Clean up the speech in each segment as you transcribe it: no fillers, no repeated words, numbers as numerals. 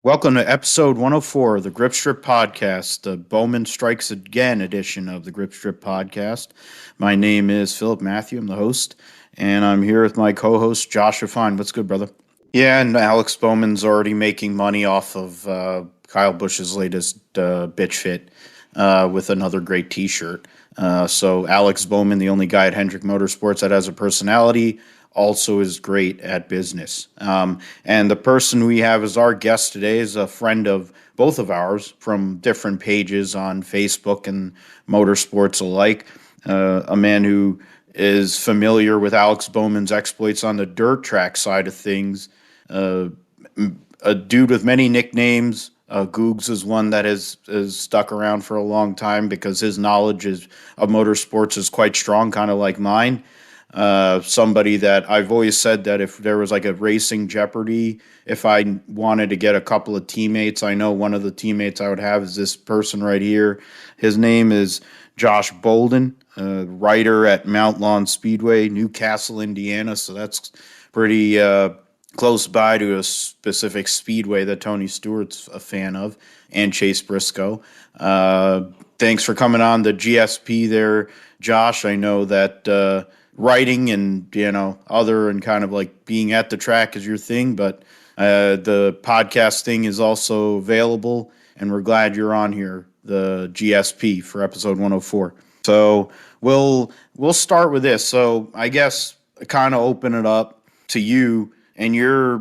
Welcome to episode 104 of the Grip Strip Podcast, the Bowman Strikes Again edition of the Grip Strip Podcast. My name is Philip Matthew. I'm the host, and I'm here with my co-host, Josh Fine. What's good, brother? Yeah, and Alex Bowman's already making money off of Kyle Busch's latest bitch fit with another great T-shirt. So Alex Bowman, the only guy at Hendrick Motorsports that has a personality, also is great at business. And the person we have as our guest today is a friend of both of ours from different pages on Facebook and motorsports alike. A man who is familiar with Alex Bowman's exploits on the dirt track side of things. A dude with many nicknames. Googs is one that has stuck around for a long time because his knowledge of motorsports is quite strong, kind of like mine. Somebody that I've always said that if there was like a racing Jeopardy, if I wanted to get a couple of teammates, I know one of the teammates I would have is this person right here. His name is Josh Bolden, writer at Mount Lawn Speedway, Newcastle, Indiana. So that's pretty close by to a specific speedway that Tony Stewart's a fan of, and Chase Briscoe. Thanks for coming on the GSP there, Josh. I know that writing and other and kind of like being at the track is your thing, but the podcast thing is also available, and we're glad you're on here, the GSP, for episode 104. So we'll start with this. So I guess kind of open it up to you. And you're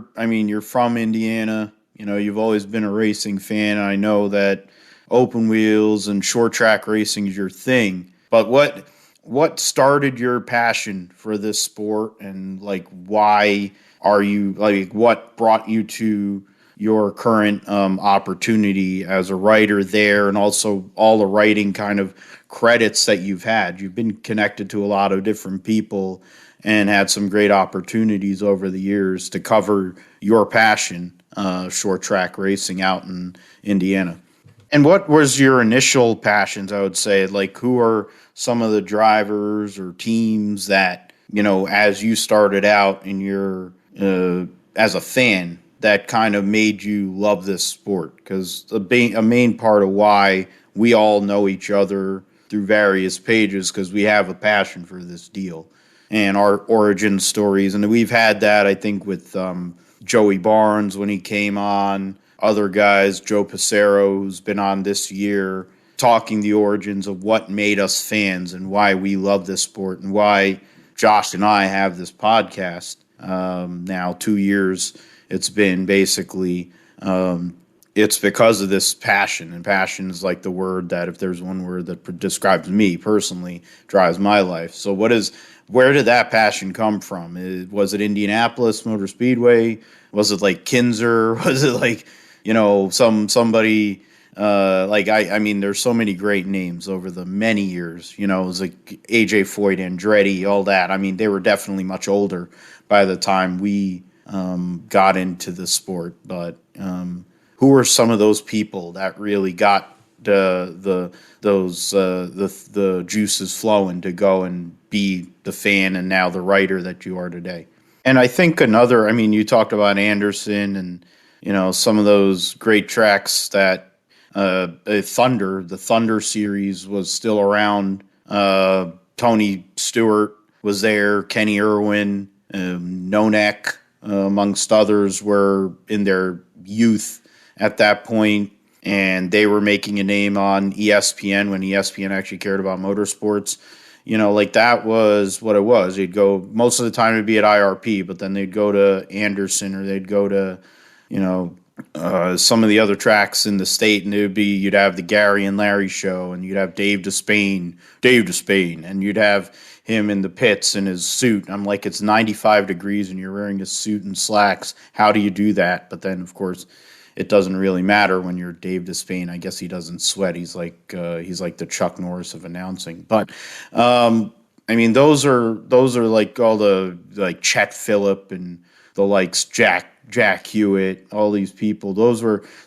from Indiana. You've always been a racing fan. I know that open wheels and short track racing is your thing. But what started your passion for this sport, and why are you what brought you to your current opportunity as a writer there, and also all the writing kind of credits that you've had? You've been connected to a lot of different people and had some great opportunities over the years to cover your passion, short track racing out in Indiana. And what was your initial passions, I would say? Like, who are some of the drivers or teams that, as you started out in your, as a fan, that kind of made you love this sport? Because a main part of why we all know each other through various pages, because we have a passion for this deal and our origin stories. And we've had that, I think, with Joey Barnes when he came on, other guys, Joe Passero, who's been on this year, talking the origins of what made us fans and why we love this sport, and why Josh and I have this podcast. Now 2 years it's been basically, it's because of this passion. And passion is like the word that, if there's one word that describes me personally, drives my life. So where did that passion come from? Was it Indianapolis Motor Speedway? Was it like Kinzer? Was it like, somebody there's so many great names over the many years. It was like AJ Foyt, Andretti, all that. I mean, they were definitely much older by the time we got into the sport. But who were some of those people that really got the juices flowing to go and be the fan and now the writer that you are today? And I think you talked about Anderson and, some of those great tracks that the Thunder series was still around. Tony Stewart was there, Kenny Irwin, Nonek, amongst others, were in their youth at that point, and they were making a name on ESPN when ESPN actually cared about motorsports. That was what it was. You'd go, most of the time it'd be at IRP, but then they'd go to Anderson, or they'd go to, some of the other tracks in the state, and you'd have the Gary and Larry show, and you'd have Dave Despain, and you'd have him in the pits in his suit. I'm like, it's 95 degrees and you're wearing a suit and slacks. How do you do that? But then, of course, it doesn't really matter when you're Dave Despain. I guess he doesn't sweat. He's like the Chuck Norris of announcing. But those are like all the like Chet Phillip and the likes, Jack Hewitt, all these people.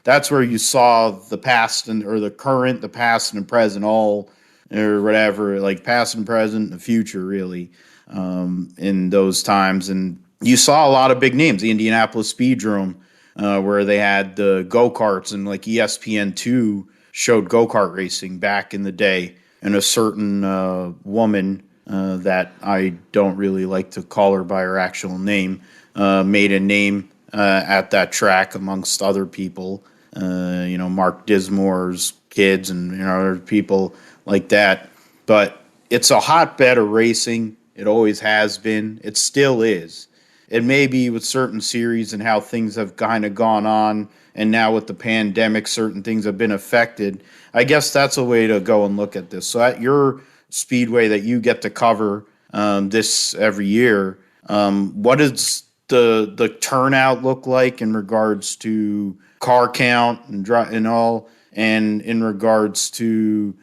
That's where you saw the past or the current, the past and the present, all, or whatever, like past and present, and the future, really, in those times. And you saw a lot of big names. The Indianapolis Speedrome where they had the go-karts, and like ESPN2 showed go-kart racing back in the day, and a certain woman that I don't really like to call her by her actual name made a name at that track amongst other people, Mark Dismore's kids and other people like that. But it's a hotbed of racing. It always has been. It still is. It may be with certain series and how things have kind of gone on, and now with the pandemic, certain things have been affected. I guess that's a way to go and look at this. So at your speedway that you get to cover this every year, what does the turnout look like in regards to car count and all, and in regards to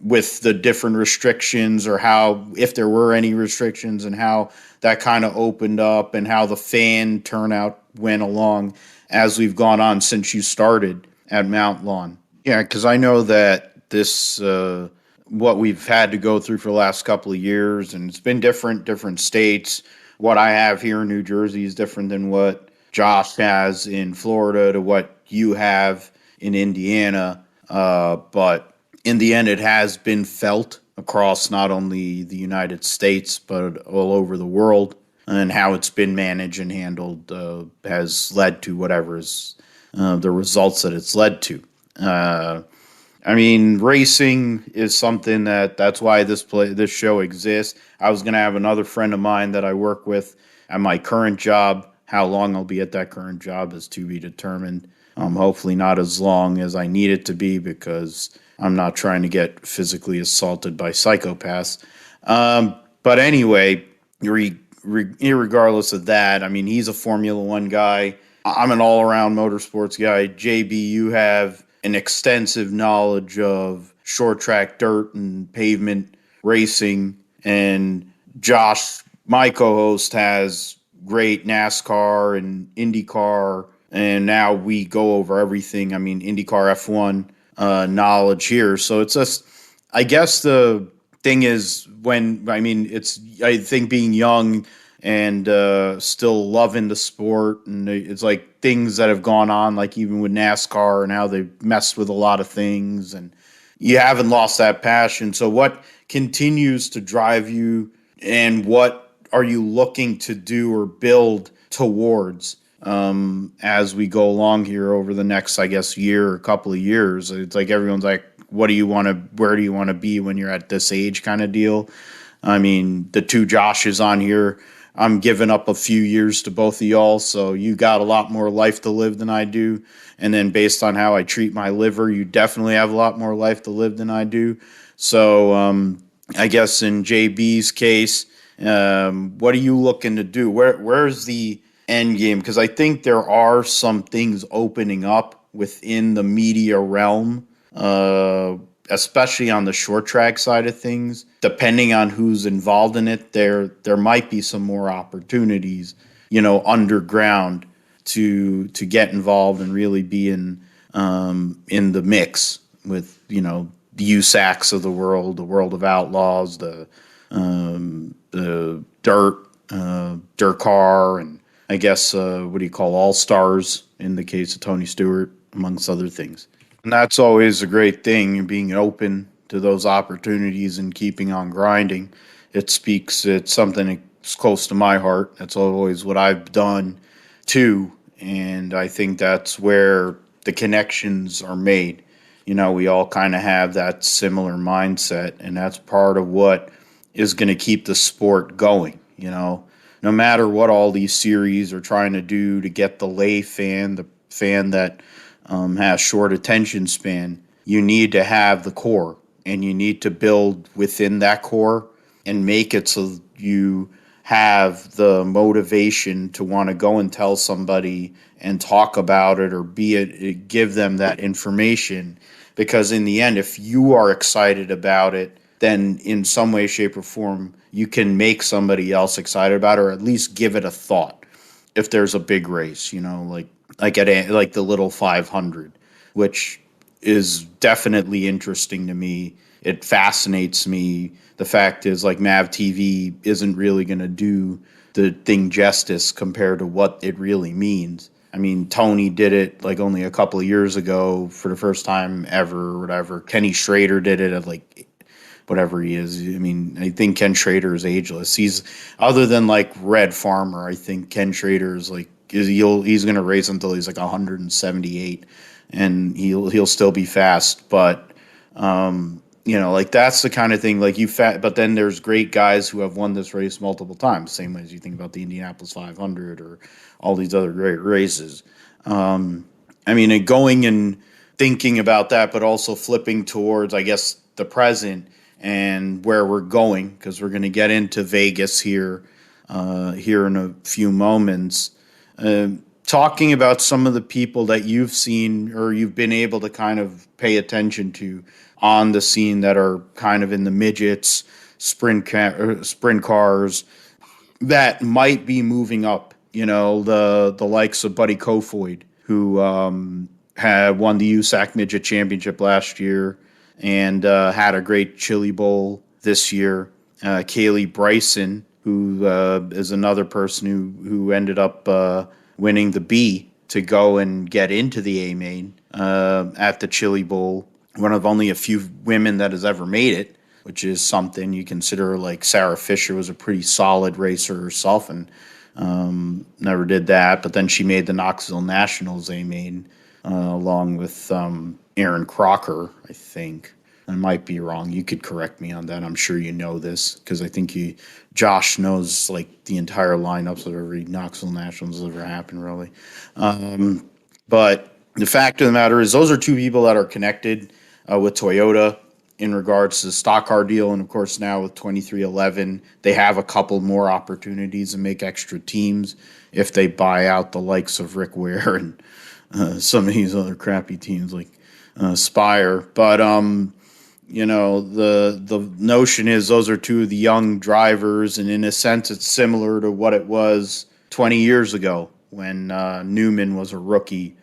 with the different restrictions, or how, if there were any restrictions, and how that kind of opened up, and how the fan turnout went along as we've gone on since you started at Mount Lawn? Yeah, because I know that this, what we've had to go through for the last couple of years, and it's been different states. What I have here in New Jersey is different than what Josh has in Florida to what you have in Indiana. But in the end, it has been felt across not only the United States, but all over the world, and how it's been managed and handled has led to whatever is the results that it's led to. Racing is something that's why this show exists. I was going to have another friend of mine that I work with at my current job. How long I'll be at that current job is to be determined. Hopefully not as long as I need it to be, because I'm not trying to get physically assaulted by psychopaths. But anyway, irregardless of that, he's a Formula One guy. I'm an all-around motorsports guy. JB, you have an extensive knowledge of short track dirt and pavement racing. And Josh, my co-host, has great NASCAR and IndyCar, and now we go over everything. IndyCar F1 knowledge here. So it's just, I guess the thing is, I think being young and still loving the sport, and it's like things that have gone on, like even with NASCAR and how they've messed with a lot of things, and you haven't lost that passion. So what continues to drive you, and what are you looking to do or build towards as we go along here over the next, I guess, year or couple of years? It's like everyone's like, where do you want to be when you're at this age kind of deal? The two Joshes on here, I'm giving up a few years to both of y'all, so you got a lot more life to live than I do. And then based on how I treat my liver, you definitely have a lot more life to live than I do. So I guess in JB's case, what are you looking to do? Where's the end game? Because I think there are some things opening up within the media realm, especially on the short track side of things. Depending on who's involved in it, there might be some more opportunities, underground to get involved and really be in the mix with, the USACs of the World of Outlaws, the dirt car, and I guess All Stars in the case of Tony Stewart, amongst other things. And that's always a great thing, being open to those opportunities and keeping on grinding. It's something that's close to my heart. That's always what I've done too. And I think that's where the connections are made. We all kind of have that similar mindset, and that's part of what is going to keep the sport going. No matter what all these series are trying to do to get the lay fan, the fan that has short attention span, you need to have the core, and you need to build within that core and make it so you have the motivation to want to go and tell somebody and talk about it, or give them that information. Because in the end, if you are excited about it, then in some way, shape, or form, you can make somebody else excited about it, or at least give it a thought. If there's a big race, like the Little 500, which is definitely interesting to me. It fascinates me. The fact is, like, Mav TV isn't really going to do the thing justice compared to what it really means. I mean, Tony did it like only a couple of years ago for the first time ever or whatever. Kenny Schrader did it at like whatever he is. I mean, I think Ken Schrader is ageless. He's other than like Red Farmer. I think Ken Schrader is like he's going to race until he's like 178, and he'll still be fast. But like that's the kind of thing like But then there's great guys who have won this race multiple times. Same way as you think about the Indianapolis 500 or all these other great races. And going and thinking about that, but also flipping towards, I guess, the present and where we're going, because we're going to get into Vegas here in a few moments. Talking about some of the people that you've seen or you've been able to kind of pay attention to on the scene that are kind of in the midgets, sprint cars that might be moving up. The likes of Buddy Kofoid, who had won the USAC Midget Championship last year and had a great Chili Bowl this year. Kaylee Bryson, who is another person who ended up winning the B to go and get into the A main at the Chili Bowl. One of only a few women that has ever made it, which is something you consider. Like Sarah Fisher was a pretty solid racer herself and never did that. But then she made the Knoxville Nationals A main along with Aaron Crocker, I think. I might be wrong. You could correct me on that. I'm sure you know this because I think Josh knows like the entire lineups of every Knoxville Nationals that ever happened, really. But the fact of the matter is those are two people that are connected with Toyota in regards to the stock car deal. And, of course, now with 2311, they have a couple more opportunities to make extra teams if they buy out the likes of Rick Ware and some of these other crappy teams like Spire. But the notion is those are two of the young drivers, and in a sense it's similar to what it was 20 years ago when Newman was a rookie,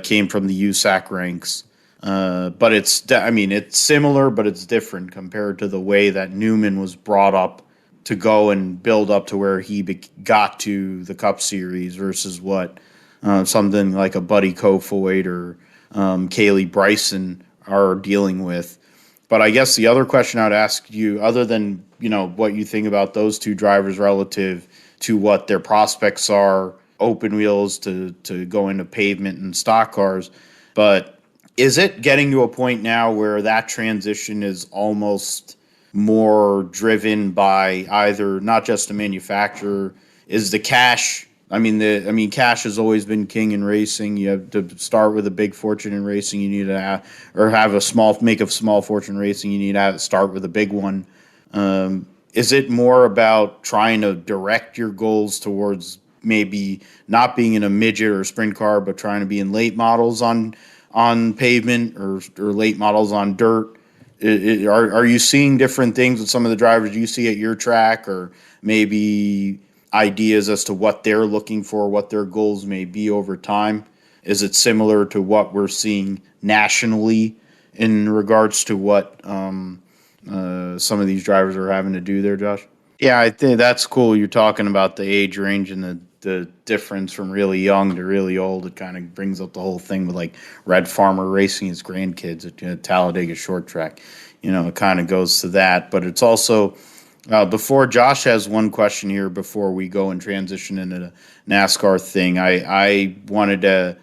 came from the USAC ranks. But it's similar, but it's different compared to the way that Newman was brought up to go and build up to where he got to the Cup Series versus what something like a Buddy Kofoid or Kaylee Bryson are dealing with. But I guess the other question I'd ask you, other than what you think about those two drivers relative to what their prospects are, open wheels to go into pavement and stock cars, but is it getting to a point now where that transition is almost more driven by either not just the manufacturer, is the cash? Cash has always been king in racing. You have to start with a big fortune in racing. You need to make a small fortune racing. You need to start with a big one. Is it more about trying to direct your goals towards maybe not being in a midget or a sprint car, but trying to be in late models on pavement or late models on dirt? Are you seeing different things with some of the drivers you see at your track, or maybe ideas as to what they're looking for, what their goals may be over time? Is it similar to what we're seeing nationally in regards to what some of these drivers are having to do there, Josh? Yeah, I think that's cool. You're talking about the age range and the difference from really young to really old. It kind of brings up the whole thing with like Red Farmer racing his grandkids at Talladega Short Track. It kind of goes to that. But it's also, before Josh has one question here before we go and transition into the NASCAR thing, I wanted to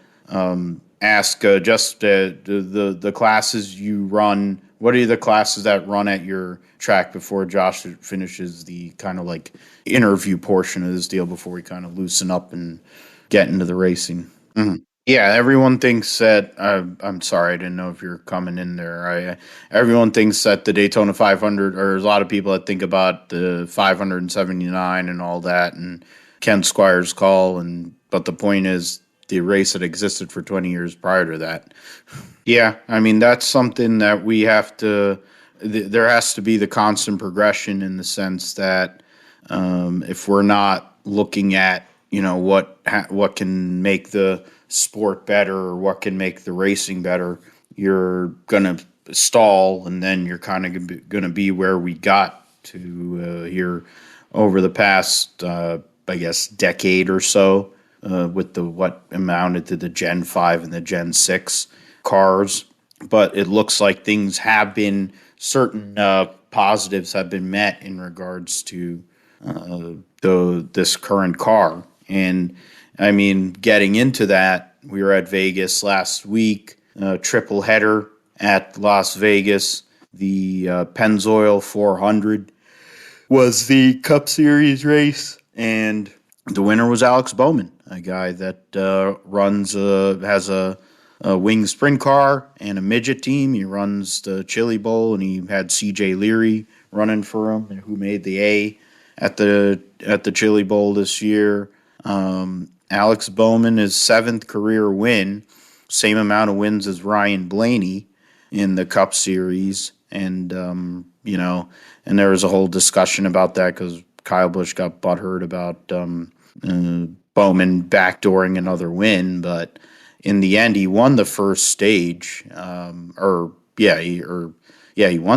ask just the classes you run. What are the classes that run at your track before Josh finishes the kind of like interview portion of this deal before we kind of loosen up and get into the racing? Mm-hmm. Yeah, everyone thinks that. I'm sorry, I didn't know if you're coming in there. Everyone thinks that the Daytona 500, or there's a lot of people that think about the 579 and all that, and Ken Squire's call. But the point is, the race that existed for 20 years prior to that. Yeah, that's something that we have to. There has to be the constant progression in the sense that if we're not looking at what can make the sport better or what can make the racing better, you're gonna stall, and then you're kind of gonna be where we got to here over the past, I guess, decade or so. with the what amounted to the Gen 5 and the Gen 6 cars. But it looks like things have been, certain positives have been met in regards to this current car. And I mean, getting into that, we were at Vegas last week, triple header at Las Vegas. The Pennzoil 400 was the Cup Series race, and the winner was Alex Bowman, a guy that has a wing sprint car and a midget team. He runs the Chili Bowl, and he had CJ Leary running for him, who made the A at the Chili Bowl this year. Alex Bowman, his 7th career win, same amount of wins as Ryan Blaney in the Cup Series, and and there was a whole discussion about that because Kyle Busch got butthurt about Bowman backdooring another win, but in the end, he won the first stage. He won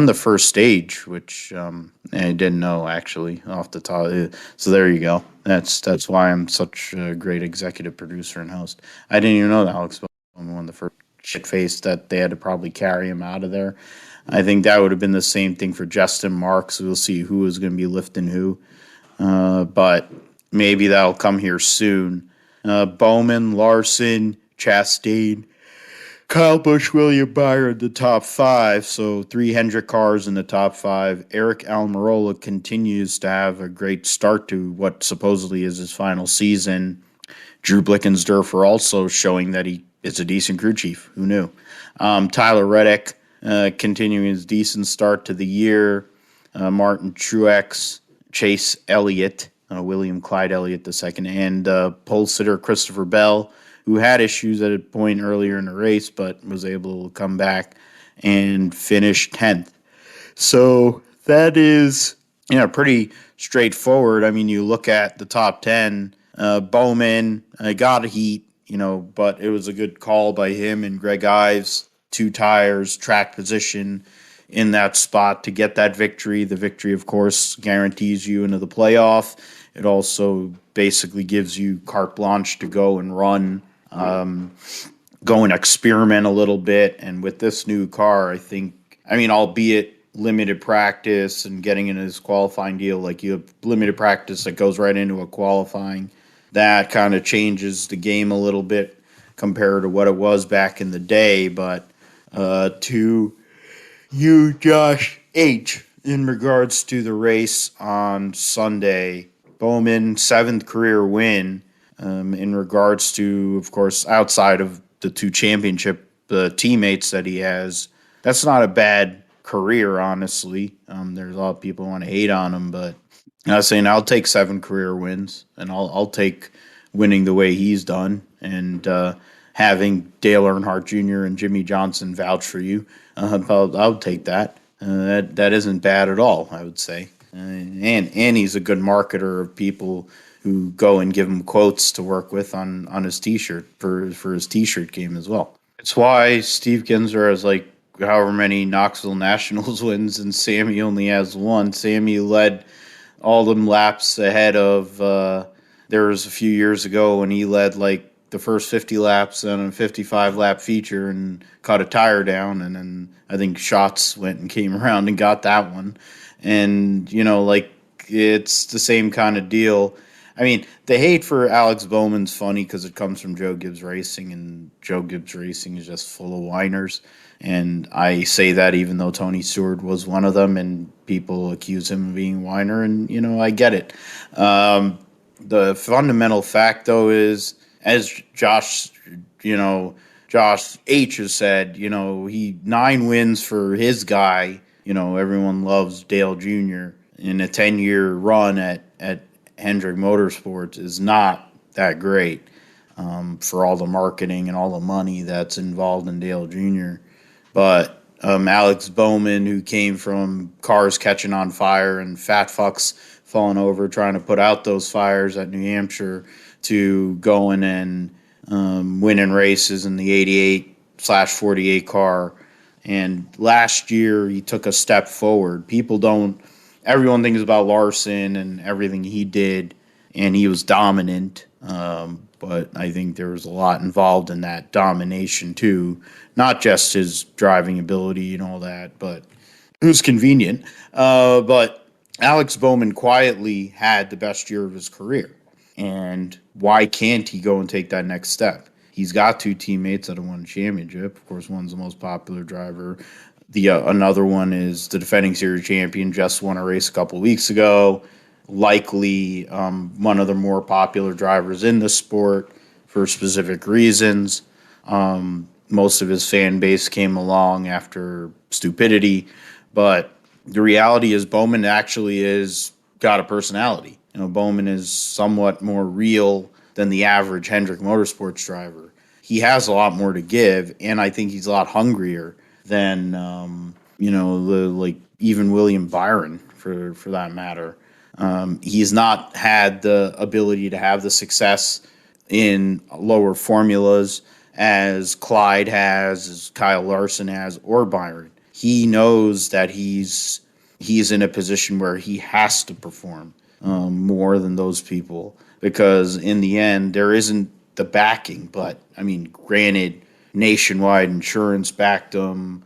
the first stage, which I didn't know actually off the top. So there you go. That's why I'm such a great executive producer and host. I didn't even know that Alex Bowman won the first. Shit face that they had to probably carry him out of there. I think that would have been the same thing for Justin Marks. We'll see who is going to be lifting who, but maybe that'll come here soon. Bowman, Larson, Chastain, Kyle Busch, William Byron, the top 5. So 3 Hendrick cars in the top 5. Eric Almirola continues to have a great start to what supposedly is his final season. Drew Blickensderfer also showing that he is a decent crew chief. Who knew? Tyler Reddick continuing his decent start to the year. Martin Truex, Chase Elliott, William Clyde Elliott II, and pole sitter Christopher Bell, who had issues at a point earlier in the race, but was able to come back and finish 10th. So that is pretty straightforward. I mean, you look at the top 10, Bowman got a heat, but it was a good call by him and Greg Ives, 2 tires, track position in that spot to get that victory. The victory, of course, guarantees you into the playoff. It also basically gives you carte blanche to go and run, go and experiment a little bit. And with this new car, albeit limited practice and getting into this qualifying deal, like you have limited practice that goes right into a qualifying, that kind of changes the game a little bit compared to what it was back in the day. But to you, Josh H., in regards to the race on Sunday, Bowman, 7th career win. In regards to, of course, outside of the 2 championship teammates that he has, that's not a bad career, honestly. There's a lot of people who want to hate on him, but I was saying I'll take 7 career wins, and I'll take winning the way he's done, and having Dale Earnhardt Jr. and Jimmy Johnson vouch for you. I'll take that. That isn't bad at all, I would say. And he's a good marketer of people who go and give him quotes to work with on his T-shirt for his T-shirt game as well. It's why Steve Kinzer has however many Knoxville Nationals wins, and Sammy only has 1. Sammy led all them laps ahead of. There was a few years ago when he led the first 50 laps on a 55-lap feature and caught a tire down, and then I think Schatz went and came around and got that one. And, it's the same kind of deal. I mean, the hate for Alex Bowman's funny because it comes from Joe Gibbs Racing, and Joe Gibbs Racing is just full of whiners. And I say that even though Tony Stewart was one of them, and people accuse him of being a whiner, and, I get it. The fundamental fact, though, is, as Josh H. has said, he 9 wins for his guy. Everyone loves Dale Jr. in a 10-year run at Hendrick Motorsports is not that great for all the marketing and all the money that's involved in Dale Jr. But Alex Bowman, who came from cars catching on fire and fat fucks falling over trying to put out those fires at New Hampshire, to going and winning races in the 88/48 car. And last year he took a step forward. Everyone thinks about Larson and everything he did, and he was dominant. but I think there was a lot involved in that domination too. Not just his driving ability and all that, but it was convenient. But Alex Bowman quietly had the best year of his career. And why can't he go and take that next step? He's got two teammates that have won a championship. Of course, one's the most popular driver. The another one is the defending series champion, just won a race a couple weeks ago. Likely one of the more popular drivers in the sport for specific reasons. Most of his fan base came along after stupidity, but the reality is Bowman actually is got a personality. Bowman is somewhat more real than the average Hendrick Motorsports driver. He has a lot more to give, and I think he's a lot hungrier than even William Byron for that matter. He's not had the ability to have the success in lower formulas as Clyde has, as Kyle Larson has, or Byron. He knows that he's in a position where he has to perform more than those people, because in the end there isn't the backing. But I mean, granted, Nationwide Insurance backed him.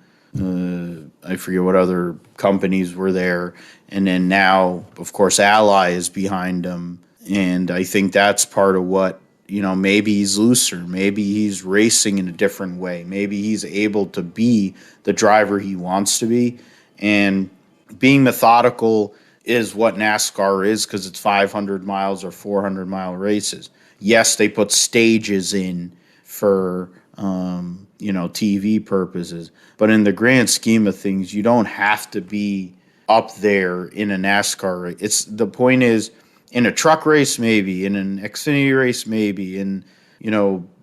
I forget what other companies were there, and then now, of course, Ally is behind him, and I think that's part of what, maybe he's looser, maybe he's racing in a different way, maybe he's able to be the driver he wants to be, and being methodical is what NASCAR is, because it's 500 miles or 400-mile races. Yes, they put stages in for TV purposes, but in the grand scheme of things, you don't have to be up there in a NASCAR race. The point is, in a truck race, maybe, in an Xfinity race, maybe, in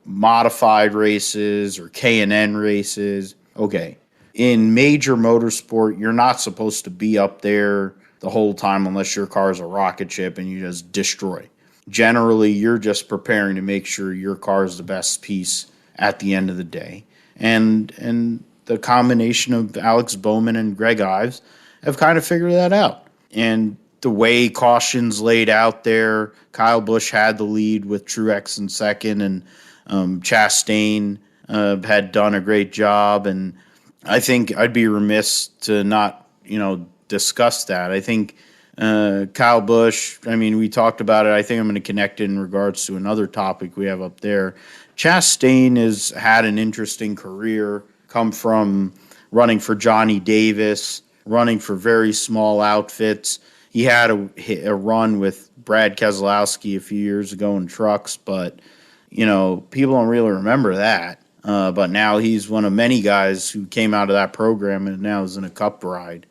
modified races or K&N races. Okay, in major motorsport, you're not supposed to be up there the whole time unless your car's a rocket ship and you just destroy. Generally, you're just preparing to make sure your car is the best piece at the end of the day. And the combination of Alex Bowman and Greg Ives have kind of figured that out. And the way cautions laid out there, Kyle Busch had the lead with Truex in second, and Chastain had done a great job. And I think I'd be remiss to not, discuss that. I think Kyle Busch, we talked about it. I think I'm going to connect it in regards to another topic we have up there. Chastain has had an interesting career, come from running for Johnny Davis, running for very small outfits. He had a run with Brad Keselowski a few years ago in trucks, but, people don't really remember that. But now he's one of many guys who came out of that program and now is in a Cup ride.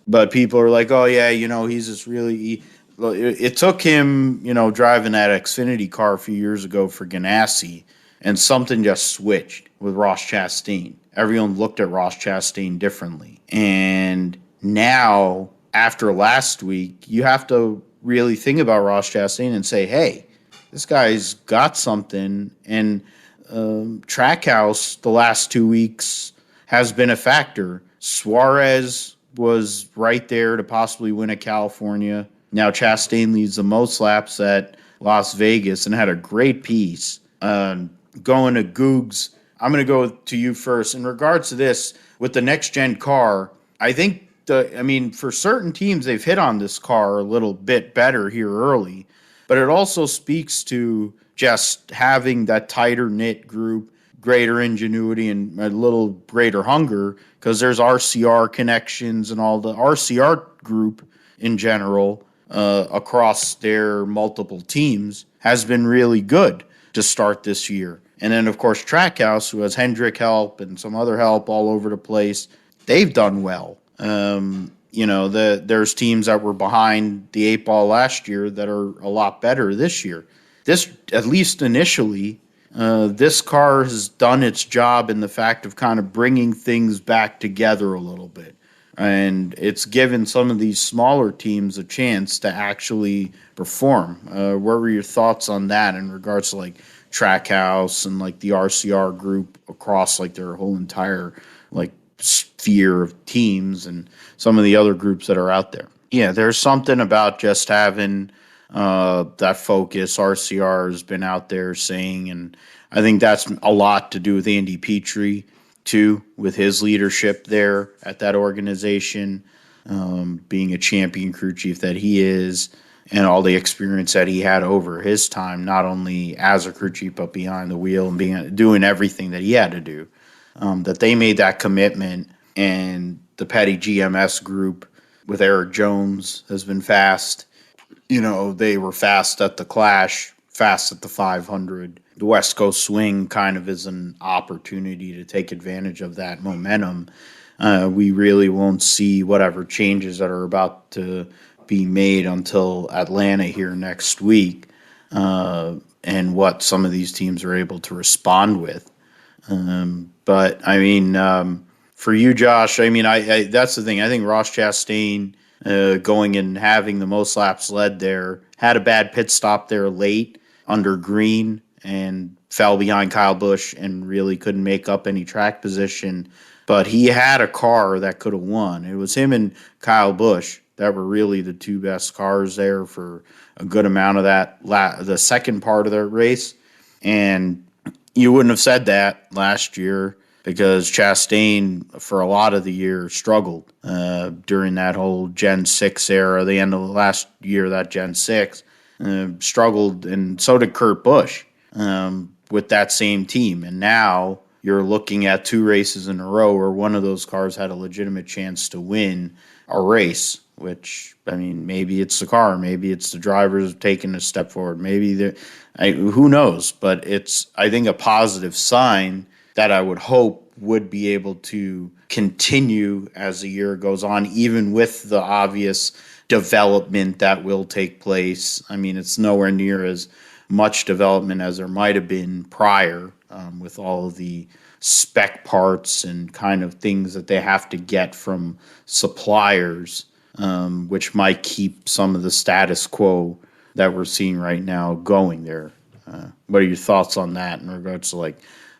But people are like, oh, yeah, he's just really... It took him, driving that Xfinity car a few years ago for Ganassi, and something just switched with Ross Chastain. Everyone looked at Ross Chastain differently. And now, after last week, you have to really think about Ross Chastain and say, hey, this guy's got something. And Trackhouse the last 2 weeks has been a factor. Suarez was right there to possibly win at California. Now Chastain leads the most laps at Las Vegas and had a great piece. Going to Googs, I'm going to go to you first. In regards to this, with the next-gen car, I think, for certain teams, they've hit on this car a little bit better here early. But it also speaks to just having that tighter-knit group, greater ingenuity, and a little greater hunger, because there's RCR connections and all the RCR group in general across their multiple teams has been really good to start this year. And then, of course, Trackhouse, who has Hendrick help and some other help all over the place, they've done well. There's teams that were behind the eight ball last year that are a lot better this year. This, at least initially, this car has done its job in the fact of kind of bringing things back together a little bit. And it's given some of these smaller teams a chance to actually perform. What were your thoughts on that in regards to like Trackhouse and like the RCR group across like their whole entire like sphere of teams and some of the other groups that are out there? Yeah, there's something about just having that focus. RCR has been out there saying, and I think that's a lot to do with Andy Petrie, too, with his leadership there at that organization, being a champion crew chief that he is, and all the experience that he had over his time, not only as a crew chief, but behind the wheel and doing everything that he had to do. That they made that commitment, and the Petty GMS group with Eric Jones has been fast. They were fast at the Clash, fast at the 500. The West Coast Swing kind of is an opportunity to take advantage of that momentum. We really won't see whatever changes that are about to be made until Atlanta here next week, and what some of these teams are able to respond with. But I mean, for you, Josh, I mean, I that's the thing. I think Ross Chastain going and having the most laps led there had a bad pit stop there late under green and fell behind Kyle Busch and really couldn't make up any track position. But he had a car that could have won. It was him and Kyle Busch that were really the two best cars there for a good amount of the second part of the race. And you wouldn't have said that last year because Chastain, for a lot of the year, struggled during that whole Gen 6 era, the end of the last year of that Gen 6, struggled, and so did Kurt Busch with that same team. And now you're looking at two races in a row where one of those cars had a legitimate chance to win a race, which, I mean, maybe it's the car, maybe it's the drivers taking a step forward, who knows? But it's, I think, a positive sign that I would hope would be able to continue as the year goes on, even with the obvious development that will take place. I mean, it's nowhere near as much development as there might have been prior, with all of the spec parts and kind of things that they have to get from suppliers, which might keep some of the status quo that we're seeing right now going there. What are your thoughts on that in regards to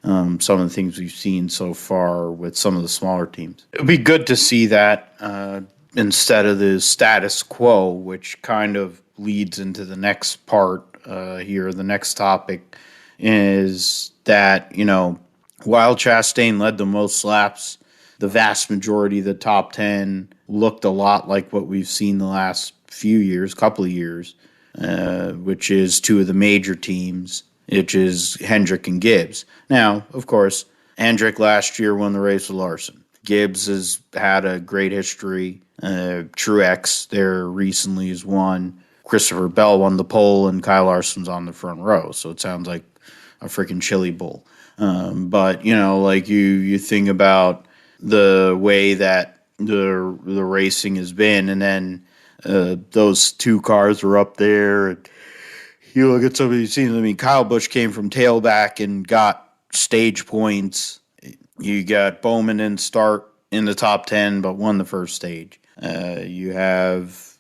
some of the things we've seen so far with some of the smaller teams? It would be good to see that instead of the status quo, which kind of leads into the next part here. The next topic is that, while Chastain led the most laps, the vast majority of the top 10 looked a lot like what we've seen the last couple of years, which is two of the major teams, which is Hendrick and Gibbs. Now, of course, Hendrick last year won the race with Larson. Gibbs has had a great history. Truex there recently has won. Christopher Bell won the pole, and Kyle Larson's on the front row. So it sounds like a freaking chili bowl. But, you think about the way that the racing has been, and then those two cars were up there. And you look at some of these scenes. I mean, Kyle Busch came from tailback and got stage points. You got Bowman in start in the top 10, but won the first stage. You have,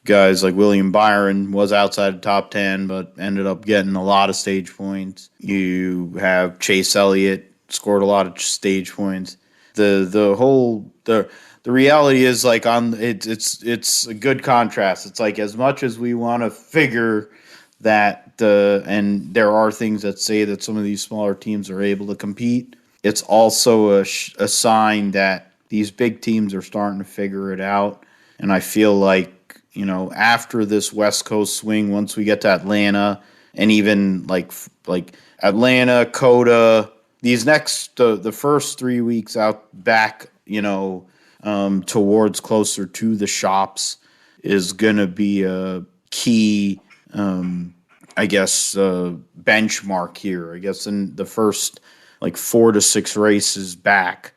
guys like William Byron was outside the top 10, but ended up getting a lot of stage points. You have Chase Elliott scored a lot of stage points. The reality is it's a good contrast. It's like, as much as we want to figure that and there are things that say that some of these smaller teams are able to compete, it's also a sign that these big teams are starting to figure it out. And I feel like, after this West Coast swing, once we get to Atlanta, and even like Atlanta, COTA, these next the first 3 weeks out back, towards closer to the shops is going to be a key, benchmark here. I guess in the first 4 to 6 races back.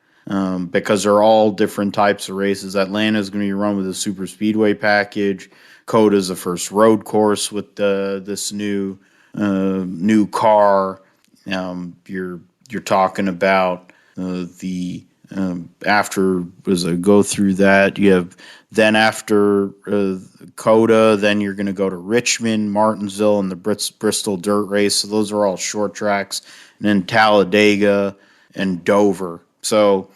Because they're all different types of races. Atlanta is going to be run with a super speedway package. COTA is the first road course with this new car. You're talking about after go through that. You have then after COTA, then you're going to go to Richmond, Martinsville, and the Bristol Dirt Race. So those are all short tracks, and then Talladega and Dover. So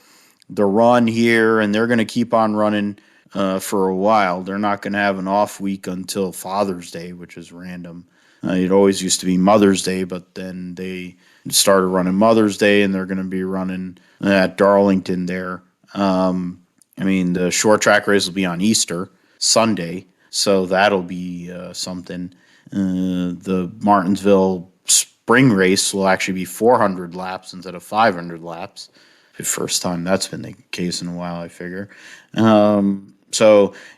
the run here, and they're going to keep on running for a while. They're not going to have an off week until Father's Day, which is random. It always used to be Mother's Day, but then they started running Mother's Day, and they're going to be running at Darlington there. The short track race will be on Easter Sunday, so that'll be something. The Martinsville spring race will actually be 400 laps instead of 500 laps. The first time that's been the case in a while, I figure.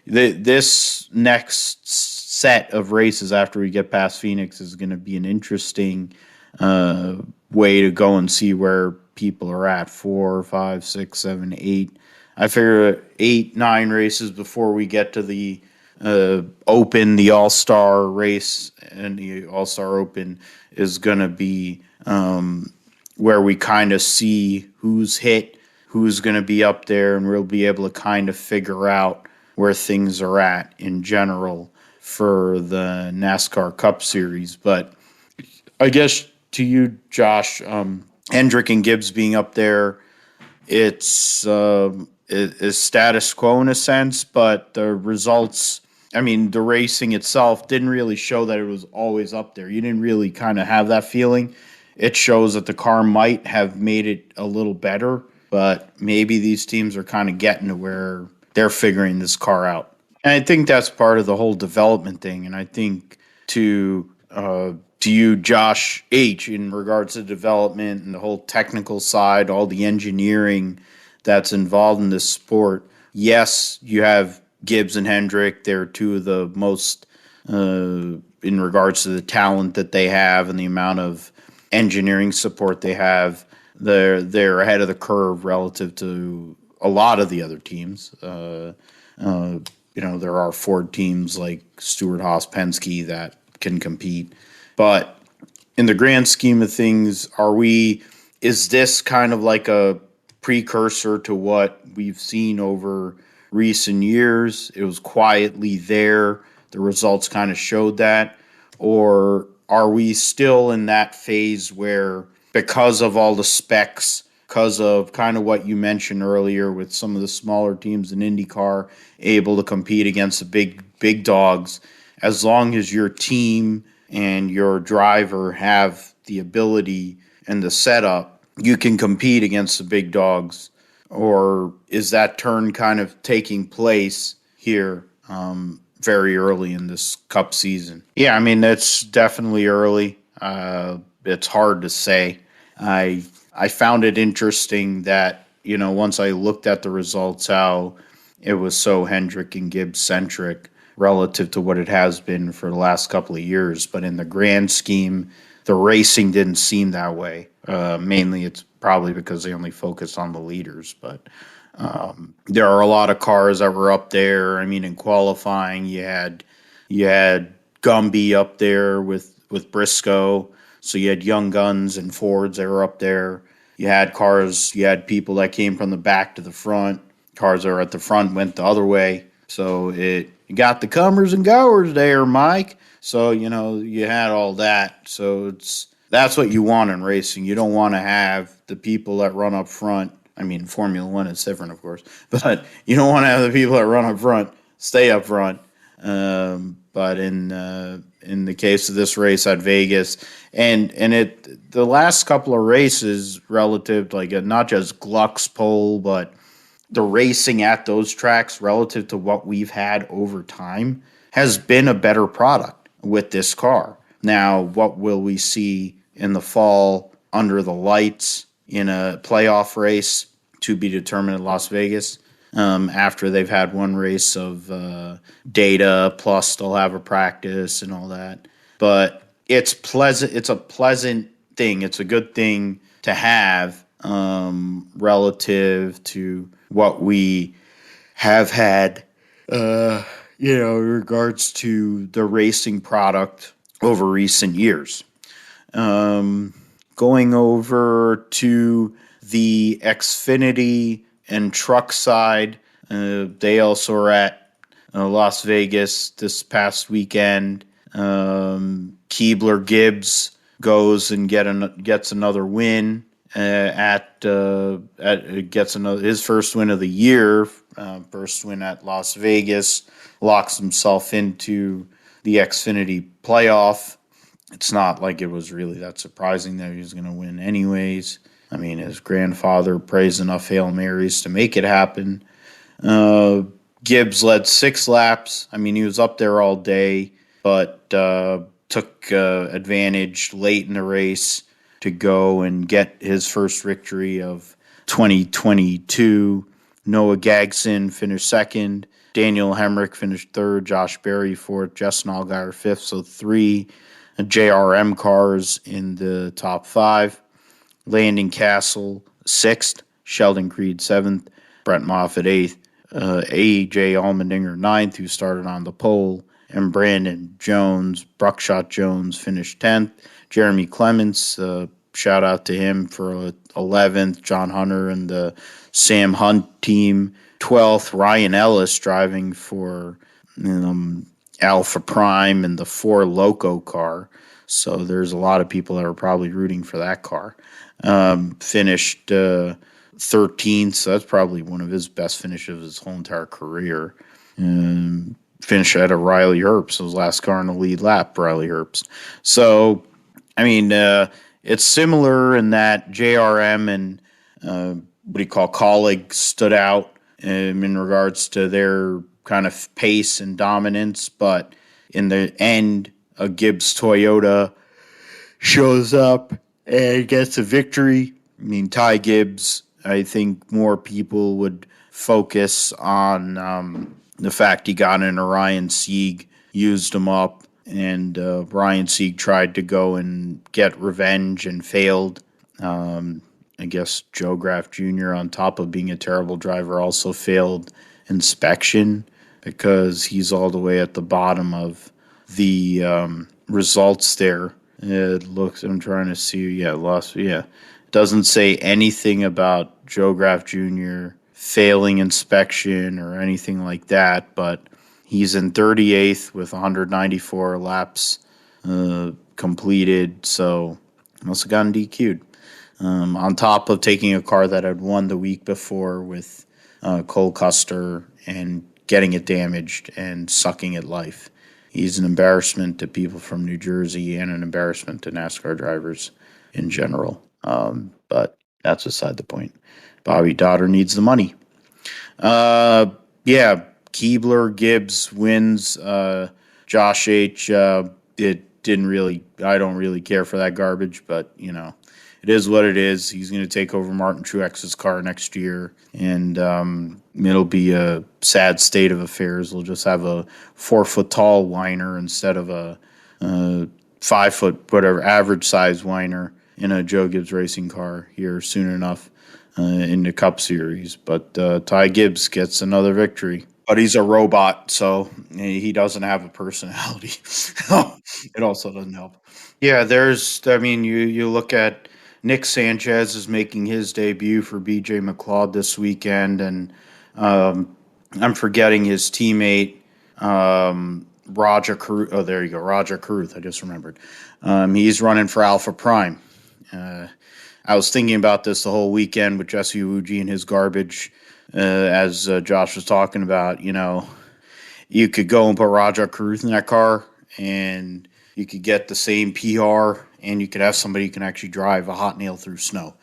This next set of races after we get past Phoenix is going to be an interesting way to go and see where people are at. 4, 5, 6, 7, 8. I figure 8, 9 races before we get to the Open, the All-Star race, and the All-Star Open is going to be where we kind of see who's hit, who's going to be up there, and we'll be able to kind of figure out where things are at in general for the NASCAR Cup Series. But I guess to you, Josh, Hendrick and Gibbs being up there, it's status quo in a sense, but the results, the racing itself didn't really show that it was always up there. You didn't really kind of have that feeling. It shows that the car might have made it a little better, but maybe these teams are kind of getting to where they're figuring this car out. And I think that's part of the whole development thing. And I think to you, Josh H., in regards to development and the whole technical side, all the engineering that's involved in this sport, yes, you have Gibbs and Hendrick. They're two of the most, in regards to the talent that they have and the amount of engineering support they have, they're ahead of the curve relative to a lot of the other teams. There are Ford teams like Stewart, Haas, Penske that can compete. But in the grand scheme of things, is this kind of like a precursor to what we've seen over recent years? It was quietly there. The results kind of showed that. Or are we still in that phase where, because of all the specs, because of kind of what you mentioned earlier with some of the smaller teams in IndyCar able to compete against the big dogs, as long as your team and your driver have the ability and the setup, you can compete against the big dogs? Or is that turn kind of taking place here very early in this Cup season? Yeah, that's definitely early. It's hard to say. I found it interesting that, once I looked at the results, how it was so Hendrick and Gibbs centric relative to what it has been for the last couple of years. But in the grand scheme, the racing didn't seem that way. Mainly it's probably because they only focused on the leaders. But there are a lot of cars that were up there. In qualifying, you had Gumby up there with Briscoe. So you had Young Guns and Fords that were up there. You had people that came from the back to the front. Cars that were at the front went the other way. So you got the comers and goers there, Mike. So, you had all that. So that's what you want in racing. You don't want to have the people that run up front. Formula One is different, of course. But you don't want to have the people that run up front stay up front. But in the case of this race at Vegas, and the last couple of races relative to not just Gluck's pole, but the racing at those tracks relative to what we've had over time has been a better product with this car. Now, what will we see in the fall under the lights in a playoff race to be determined in Las Vegas? After they've had one race of data, plus they'll have a practice and all that. But it's pleasant. It's a pleasant thing. It's a good thing to have relative to what we have had, in regards to the racing product over recent years. Going over to the Xfinity and truck side, they also are at Las Vegas this past weekend. Keebler Gibbs goes and gets another win gets his first win of the year, first win at Las Vegas, locks himself into the Xfinity playoff. It's not like it was really that surprising that he was going to win anyways. I mean, his grandfather prays enough Hail Marys to make it happen. Gibbs led 6 laps. I mean, he was up there all day, but took advantage late in the race to go and get his first victory of 2022. Noah Gragson finished second. Daniel Hemrick finished third. Josh Berry fourth. Justin Allgaier fifth. So 3 JRM cars in the top 5. Landon Castle sixth. Sheldon Creed seventh. Brett Moffitt eighth. A.J. Allmendinger ninth, who started on the pole. And Brandon Jones, Buckshot Jones, finished 10th. Jeremy Clements, shout out to him for 11th. John Hunter and the Sam Hunt team, 12th. Ryan Ellis driving for Alpha Prime and the 4 Loco car. So there's a lot of people that are probably rooting for that car. Finished 13th, so that's probably one of his best finishes of his whole entire career. Finished at a Riley Herbst, his last car in the lead lap, Riley Herbst. So, I mean, it's similar in that JRM and colleagues stood out in regards to their kind of pace and dominance, but in the end, a Gibbs Toyota shows up and gets a victory. I mean, Ty Gibbs, I think more people would focus on the fact he got in a Ryan Sieg, used him up, and Ryan Sieg tried to go and get revenge and failed. I guess Joe Graff Jr., on top of being a terrible driver, also failed inspection because he's all the way at the bottom of the results there. It looks, I'm trying to see, doesn't say anything about Joe Graff Jr. failing inspection or anything like that, but he's in 38th with 194 laps completed, so must have gotten DQ'd. On top of taking a car that had won the week before with Cole Custer and getting it damaged and sucking at life. He's an embarrassment to people from New Jersey and an embarrassment to NASCAR drivers in general. But that's beside the point. Bobby Dotter needs the money. Keebler, Gibbs wins. Josh H. I don't really care for that garbage, but it is what it is. He's going to take over Martin Truex's car next year, and it'll be a sad state of affairs. We'll just have a 4-foot tall whiner instead of a 5-foot, whatever, average size whiner in a Joe Gibbs racing car here soon enough in the Cup Series. But Ty Gibbs gets another victory. But he's a robot, so he doesn't have a personality. It also doesn't help. Yeah, you look at Nick Sanchez is making his debut for BJ McLeod this weekend, and I'm forgetting his teammate, Roger Caruth. Oh, there you go, Roger Caruth. I just remembered. He's running for Alpha Prime. I was thinking about this the whole weekend with Jesse Uji and his garbage. As Josh was talking about, you could go and put Roger Caruth in that car, and you could get the same PR, and you could have somebody who can actually drive a hot nail through snow.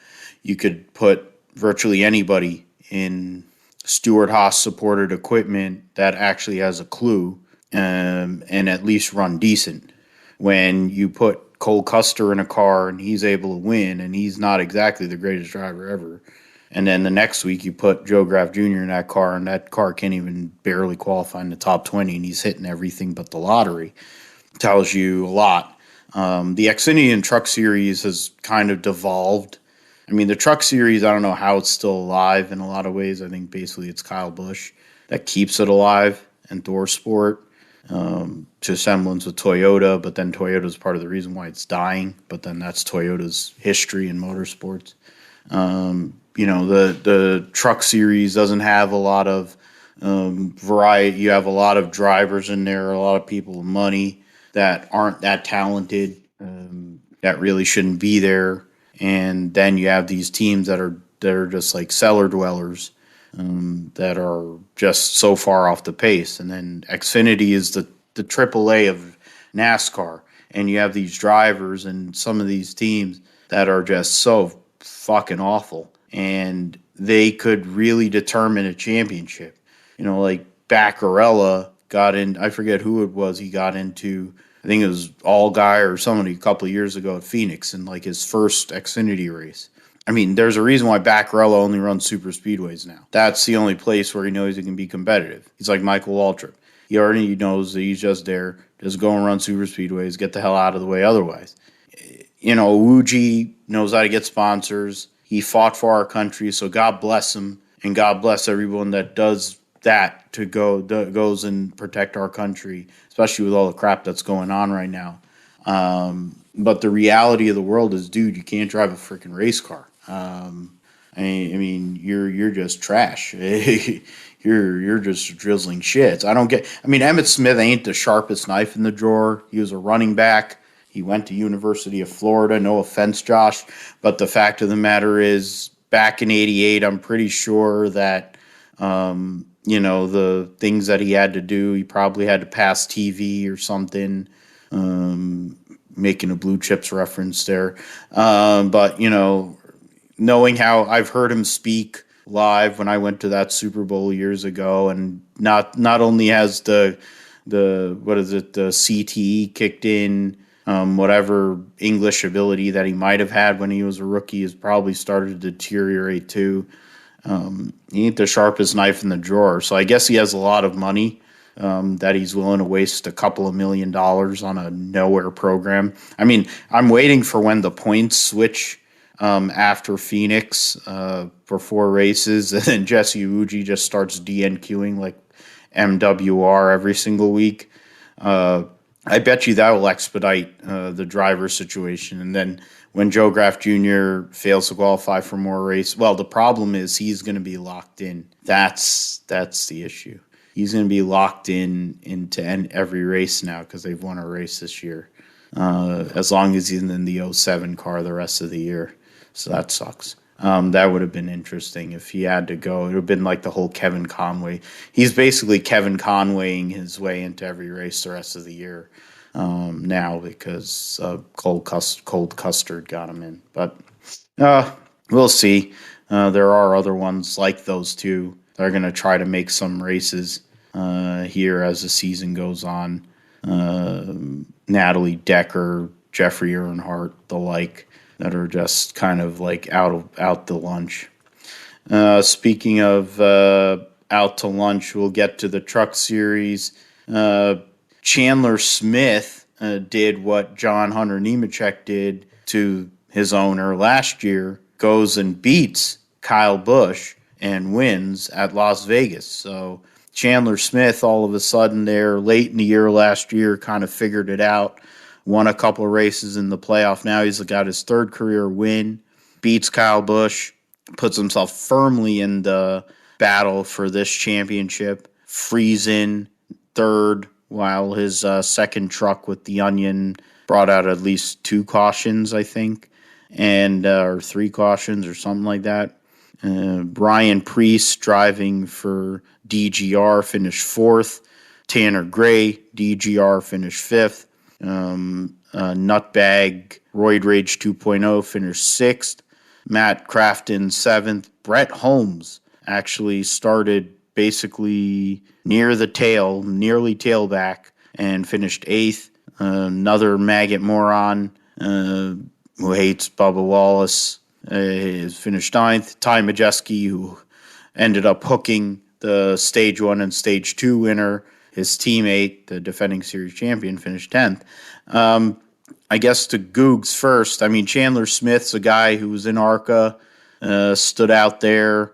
You could put virtually anybody in Stewart Haas supported equipment that actually has a clue and at least run decent. When you put Cole Custer in a car and he's able to win, and he's not exactly the greatest driver ever, and then the next week you put Joe Graff Jr. in that car, and that car can't even barely qualify in the top 20, and he's hitting everything but the lottery, tells you a lot. The Xfinity and Truck Series has kind of devolved. I mean, the Truck Series, I don't know how it's still alive in a lot of ways. I think basically it's Kyle Busch that keeps it alive, and ThorSport, to semblance with Toyota, but then Toyota's part of the reason why it's dying, but then that's Toyota's history in motorsports. The Truck Series doesn't have a lot of variety. You have a lot of drivers in there, a lot of people with money that aren't that talented, that really shouldn't be there. And then you have these teams that are just like cellar dwellers, that are just so far off the pace. And then Xfinity is the AAA of NASCAR. And you have these drivers and some of these teams that are just so fucking awful. And they could really determine a championship. Like Baccarella got in, I forget who it was, he got into, I think it was All Guy or somebody a couple of years ago at Phoenix in like his first Xfinity race. I mean, there's a reason why Baccarella only runs super speedways now. That's the only place where he knows he can be competitive. He's like Michael Waltrip. He already knows that he's just there. Just go and run super speedways, get the hell out of the way otherwise. Uji knows how to get sponsors. He fought for our country, so God bless him, and God bless everyone that does that goes and protect our country, especially with all the crap that's going on right now. But the reality of the world is, dude, you can't drive a freaking race car. I mean, you're just trash. You're just drizzling shits. Emmett Smith ain't the sharpest knife in the drawer. He was a running back. He went to University of Florida. No offense, Josh, but the fact of the matter is, back in '88, I'm pretty sure that the things that he had to do, he probably had to pass TV or something. Making a Blue Chips reference there, but knowing how I've heard him speak live when I went to that Super Bowl years ago, and not only has the CTE kicked in, whatever English ability that he might have had when he was a rookie has probably started to deteriorate too. He ain't the sharpest knife in the drawer, so I guess he has a lot of money that he's willing to waste a couple of $1 million on a nowhere program. I mean, I'm waiting for when the points switch after Phoenix for 4 races, and then Jesse Uji just starts DNQing like MWR every single week. I bet you that will expedite the driver situation. And then when Joe Graff Jr. fails to qualify for more race, well, the problem is he's going to be locked in. That's the issue. He's going to be locked into every race now because they've won a race this year. As long as he's in the 07 car the rest of the year. So that sucks. That would have been interesting if he had to go. It would have been like the whole Kevin Conway. He's basically Kevin Conwaying his way into every race the rest of the year now because Cold Custard got him in. But we'll see. There are other ones like those two. They're going to try to make some races here as the season goes on. Natalie Decker, Jeffrey Earnhardt, the like, that are just kind of like out to lunch. Speaking of out to lunch, we'll get to the truck series. Chandler Smith did what John Hunter Nemechek did to his owner last year, goes and beats Kyle Busch and wins at Las Vegas. So Chandler Smith, all of a sudden there late in the year last year, kind of figured it out, won a couple of races in the playoff. Now he's got his 3rd career win, beats Kyle Busch, puts himself firmly in the battle for this championship, Friesen 3rd, while his 2nd truck with the Onion brought out at least 2 cautions, I think, and or 3 cautions or something like that. Brian Priest driving for DGR finished 4th. Tanner Gray, DGR finished 5th. Nutbag Roid Rage 2.0 finished 6th. Matt Crafton 7th. Brett Holmes actually started basically nearly tailback and finished 8th. Another maggot moron who hates Bubba Wallace is finished 9th. Ty Majeski, who ended up hooking the Stage 1 and Stage 2 winner, his teammate, the defending series champion, finished 10th. I guess to Googs first. I mean, Chandler Smith's a guy who was in ARCA, stood out there,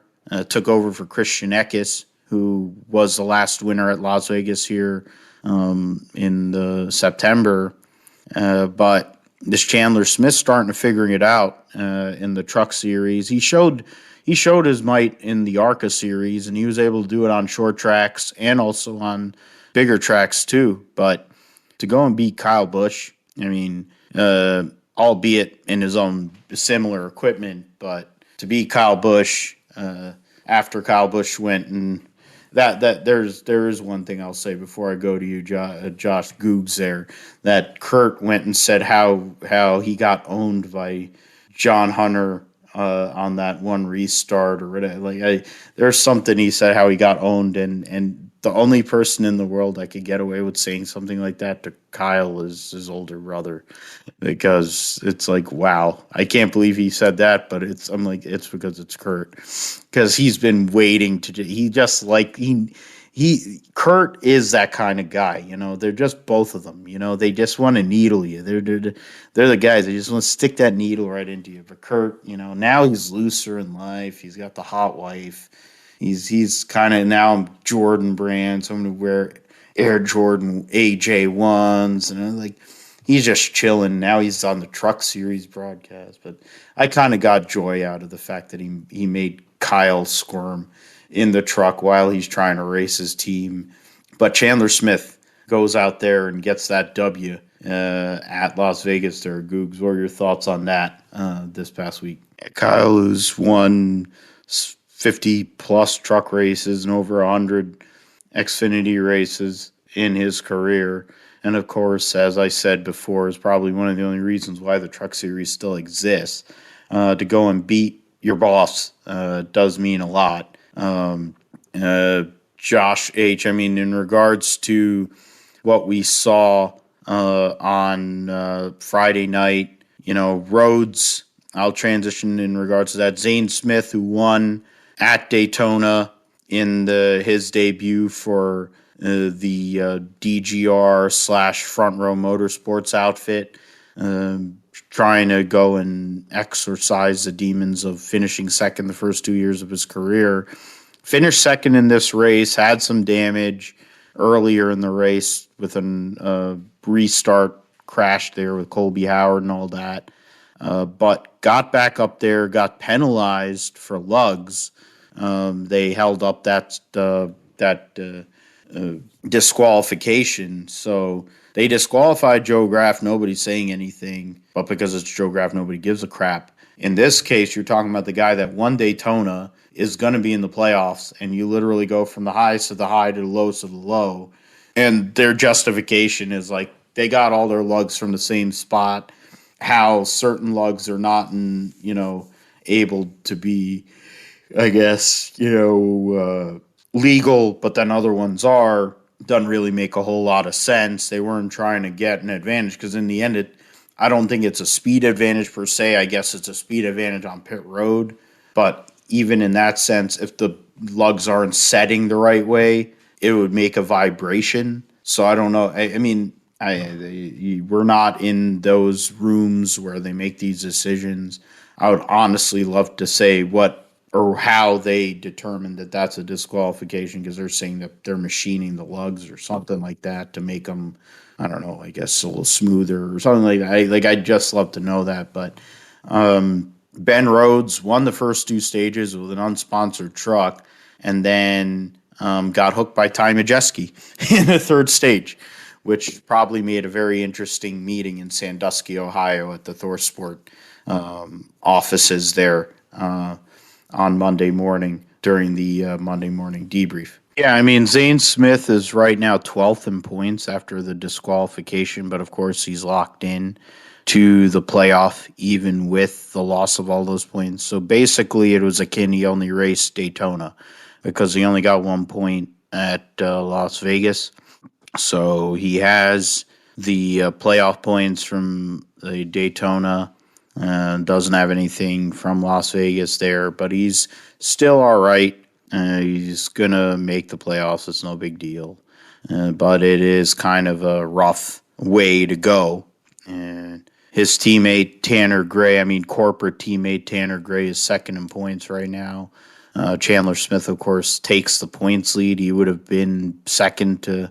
took over for Christian Eckes, who was the last winner at Las Vegas here in the September. But this Chandler Smith starting to figuring it out in the truck series. He showed his might in the ARCA series, and he was able to do it on short tracks and also on bigger tracks too. But to go and beat Kyle Busch, I mean, albeit in his own similar equipment. But to beat Kyle Busch after Kyle Busch went and there is one thing I'll say before I go to you, Josh Googs, there, that Kurt went and said how he got owned by John Hunter on that one restart or whatever. There's something he said how he got owned, and the only person in the world that could get away with saying something like that to Kyle is his older brother, because it's like, wow, I can't believe he said that, but I'm like, it's because it's Kurt, because he's been waiting Kurt is that kind of guy, they're just both of them, they just want to needle you. They're the guys that just want to stick that needle right into you. But Kurt, now he's looser in life. He's got the hot wife. He's kind of now Jordan brand. So I'm going to wear Air Jordan AJ1s. And he's just chilling. Now he's on the Truck Series broadcast. But I kind of got joy out of the fact that he made Kyle squirm in the truck while he's trying to race his team. But Chandler Smith goes out there and gets that W at Las Vegas there. Googs, what are your thoughts on that this past week? Kyle, who's won 50-plus truck races and over 100 Xfinity races in his career. And, of course, as I said before, is probably one of the only reasons why the Truck Series still exists. To go and beat your boss does mean a lot. Josh H., in regards to what we saw on Friday night, roads, I'll transition in regards to that. Zane Smith, who won at Daytona in his debut for the DGR / Front Row Motorsports outfit, trying to go and exorcise the demons of finishing second the first 2 years of his career. Finished second in this race, had some damage earlier in the race with a restart crash there with Colby Howard and all that, but got back up there, got penalized for lugs. They held up that disqualification. So they disqualified Joe Graff. Nobody's saying anything, but because it's Joe Graff, nobody gives a crap. In this case, you're talking about the guy that won Daytona, is going to be in the playoffs, and you literally go from the highs to the high to the lows to the low. And their justification is they got all their lugs from the same spot, how certain lugs are not able to be, I guess, legal, but then other ones are, doesn't really make a whole lot of sense. They weren't trying to get an advantage, because in the end, I don't think it's a speed advantage per se. I guess it's a speed advantage on pit road. But even in that sense, if the lugs aren't setting the right way, it would make a vibration. So I don't know. We're not in those rooms where they make these decisions. I would honestly love to say what or how they determined that that's a disqualification, because they're saying that they're machining the lugs or something like that to make them, I don't know, I guess a little smoother or something like that. I'd just love to know that. But Ben Rhodes won the first two stages with an unsponsored truck, and then got hooked by Ty Majeski in the third stage, which probably made a very interesting meeting in Sandusky, Ohio at the ThorSport offices there on Monday morning during the Monday morning debrief. Yeah, Zane Smith is right now 12th in points after the disqualification, but of course he's locked in to the playoff even with the loss of all those points. So basically it was akin, he only raced Daytona because he only got 1 point at Las Vegas. So he has the playoff points from the Daytona. Doesn't have anything from Las Vegas there, but he's still all right. He's going to make the playoffs. It's no big deal. But it is kind of a rough way to go. And his teammate, Tanner Gray, corporate teammate Tanner Gray is second in points right now. Chandler Smith, of course, takes the points lead. He would have been second to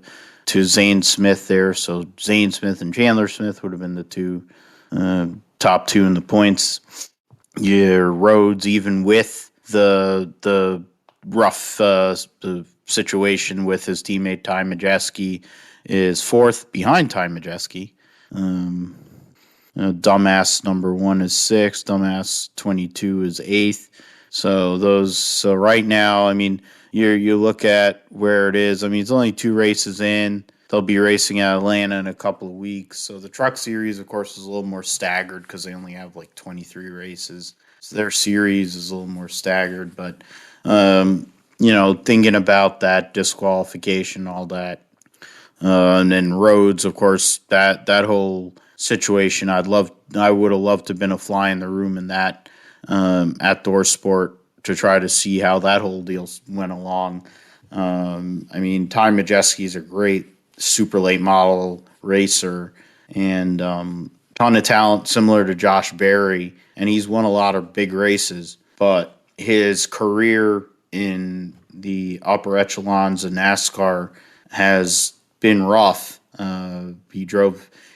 Zane Smith there. So Zane Smith and Chandler Smith would have been the two top two in the points. Rhodes, even with the rough the situation with his teammate Ty Majeski, is fourth behind Ty Majeski. Dumbass number 1 is 6th. Dumbass 22 is 8th. So right now, I mean, you look at where it is. I mean, it's only 2 races in. They'll be racing at Atlanta in a couple of weeks. So the Truck Series, of course, is a little more staggered because they only have like 23 races. So their series is a little more staggered. But thinking about that disqualification, all that, and then roads, of course, that whole situation. I would have loved to have been a fly in the room in that at ThorSport to try to see how that whole deal went along. I mean, Ty Majeski's a great super late model racer and ton of talent, similar to Josh Berry, and he's won a lot of big races. But his career in the upper echelons of NASCAR has been rough.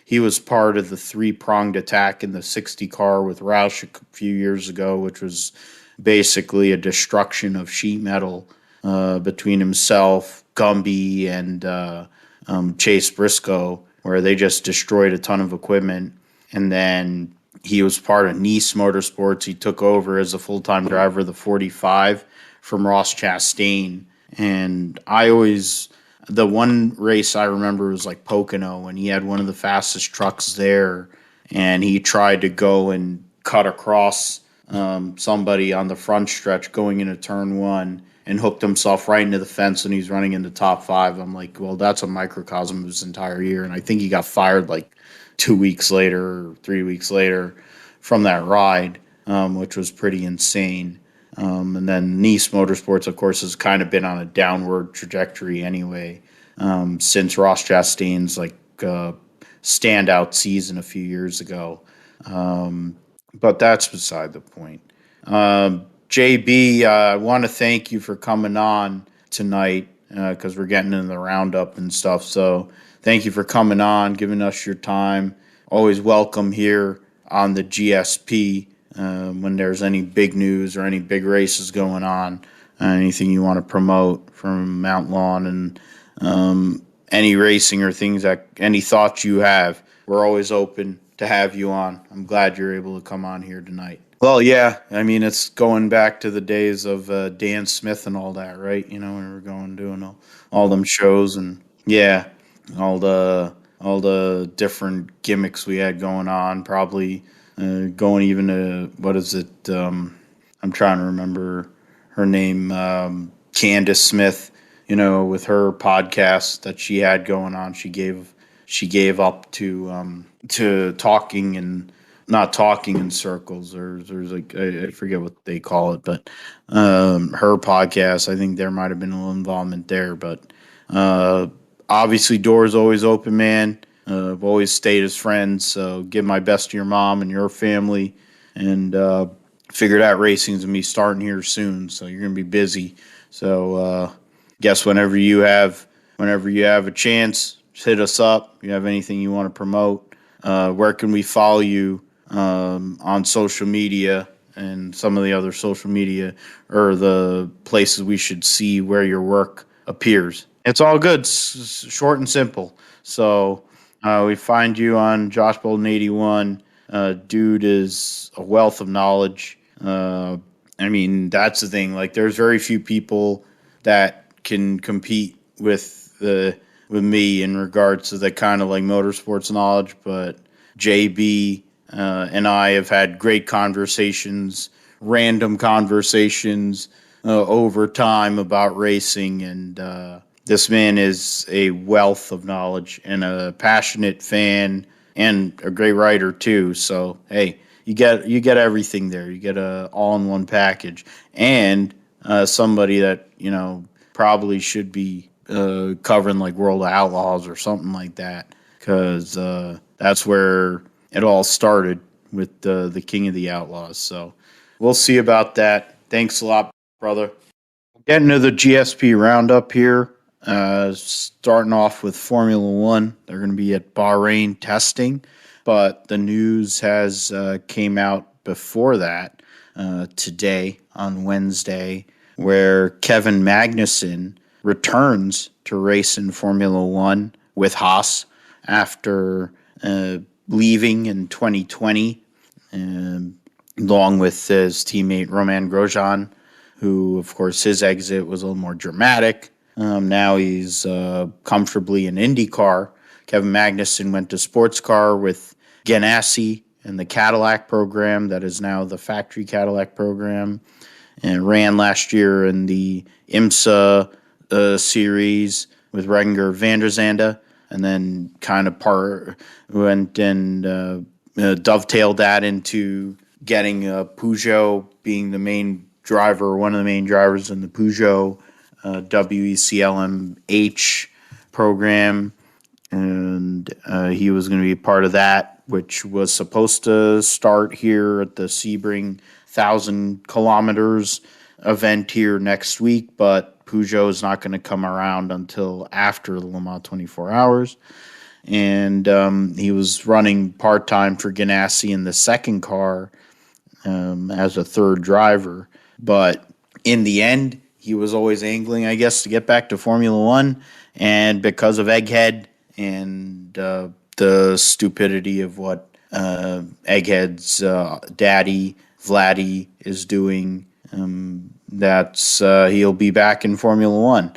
He was part of the 3-pronged attack in the 60 car with Roush a few years ago, which was basically a destruction of sheet metal between himself, Gumby, and Chase Briscoe, where they just destroyed a ton of equipment. And then he was part of Nice Motorsports. He took over as a full-time driver of the 45 from Ross Chastain. And the one race I remember was like Pocono, and he had one of the fastest trucks there, and he tried to go and cut across somebody on the front stretch going into turn 1 and hooked himself right into the fence, and he's running into top 5. I'm like, well, that's a microcosm of his entire year. And I think he got fired like 2 weeks later or 3 weeks later from that ride, which was pretty insane. And then Nice Motorsports, of course, has kind of been on a downward trajectory anyway since Ross Chastain's standout season a few years ago. But that's beside the point. JB, I want to thank you for coming on tonight because we're getting into the roundup and stuff. So thank you for coming on, giving us your time. Always welcome here on the GSP when there's any big news or any big races going on, anything you want to promote from Mount Lawn and any racing or any thoughts you have. We're always open to have you on. I'm glad you're able to come on here tonight. Well, yeah, I mean, it's going back to the days of Dan Smith and all that, right? You know, when we were going doing all them shows and yeah, all the different gimmicks we had going on. Probably going even to what is it? I'm trying to remember her name, Candace Smith. You know, with her podcast that she had going on, she gave up to talking and not talking in circles, or there's like I forget what they call it, but her podcast, I think there might have been a little involvement there, but obviously doors always open, man. I've always stayed as friends, so give my best to your mom and your family, and figured out racing's gonna be starting here soon, so you're gonna be busy. So guess whenever you have a chance, just hit us up. If you have anything you want to promote, where can we follow you on social media and some of the other social media or the places we should see where your work appears? It's all good, short and simple. So we find you on Josh Bolden 81. Dude is a wealth of knowledge. I mean, that's the thing. Like, there's very few people that can compete with me in regards to the kind of like motorsports knowledge, but JB and I have had great conversations, random conversations over time about racing, and this man is a wealth of knowledge and a passionate fan and a great writer too. So hey, you get everything there. You get a all-in-one package, and somebody that probably should be covering like World of Outlaws or something like that, because that's where it all started with the King of the Outlaws. So we'll see about that. Thanks a lot, brother. Getting to the GSP roundup here. Starting off with Formula One. They're going to be at Bahrain testing, but the news has came out before that today on Wednesday, where Kevin Magnussen returns to race in Formula One with Haas after leaving in 2020, along with his teammate Roman Grosjean, who, of course, his exit was a little more dramatic. Now he's comfortably in IndyCar. Kevin Magnussen went to sports car with Ganassi and the Cadillac program that is now the factory Cadillac program, and ran last year in the IMSA series with Renger van der Zande, and then kind of went and dovetailed that into getting Peugeot being the main driver, one of the main drivers in the Peugeot WECLMH program, and he was going to be part of that, which was supposed to start here at the Sebring 1,000 kilometers event here next week, but Peugeot is not going to come around until after the Le Mans 24 Hours. And he was running part-time for Ganassi in the second car as a third driver. But in the end, he was always angling, I guess, to get back to Formula One. And because of Egghead and the stupidity of what Egghead's daddy, Vladdy, is doing, he'll be back in Formula One,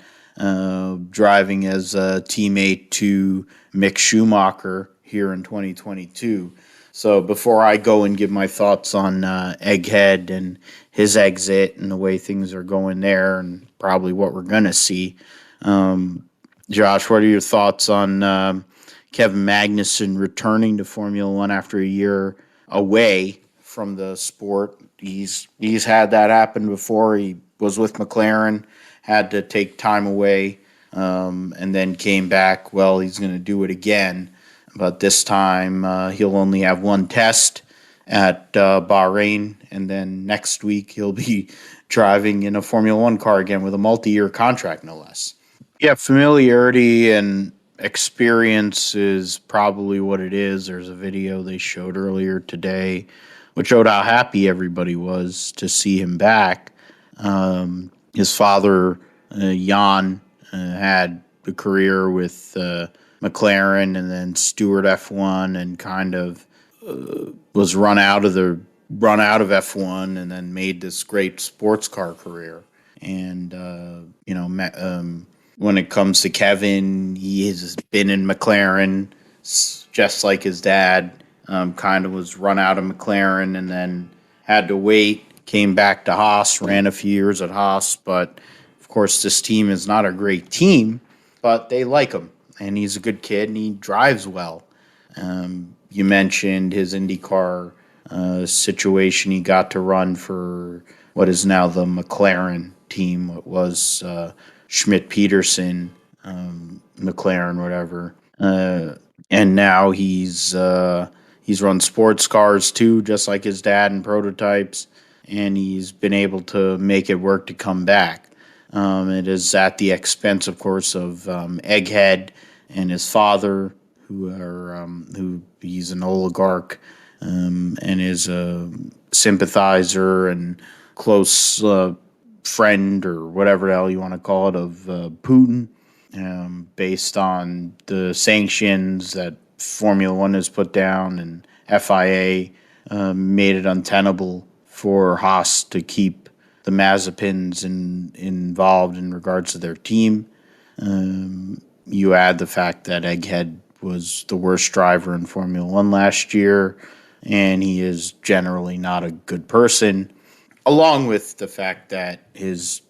driving as a teammate to Mick Schumacher here in 2022. So before I go and give my thoughts on Egghead and his exit and the way things are going there and probably what we're going to see, Josh, what are your thoughts on Kevin Magnussen returning to Formula One after a year away from the sport? He's had that happen before. He was with McLaren, had to take time away, and then came back. Well, he's going to do it again, but this time he'll only have one test at Bahrain, and then next week he'll be driving in a Formula One car again with a multi-year contract, no less. Yeah, familiarity and experience is probably what it is. There's a video they showed earlier today which showed how happy everybody was to see him back. His father, Jan, had a career with McLaren and then Stewart F1, and kind of was run out of F1, and then made this great sports car career. And when it comes to Kevin, he has been in McLaren, just like his dad. Kind of was run out of McLaren and then had to wait, came back to Haas, ran a few years at Haas. But, of course, this team is not a great team, but they like him. And he's a good kid, and he drives well. You mentioned his IndyCar situation. He got to run for what is now the McLaren team. It was Schmidt-Peterson, McLaren, whatever. And now he's run sports cars too, just like his dad, and prototypes, and he's been able to make it work to come back. It is at the expense, of course, of Egghead and his father, who he's an oligarch and is a sympathizer and close friend, or whatever the hell you want to call it, of Putin, based on the sanctions that Formula One has put down, and FIA made it untenable for Haas to keep the Mazepins involved in regards to their team. You add the fact that Egghead was the worst driver in Formula One last year, and he is generally not a good person, along with the fact that his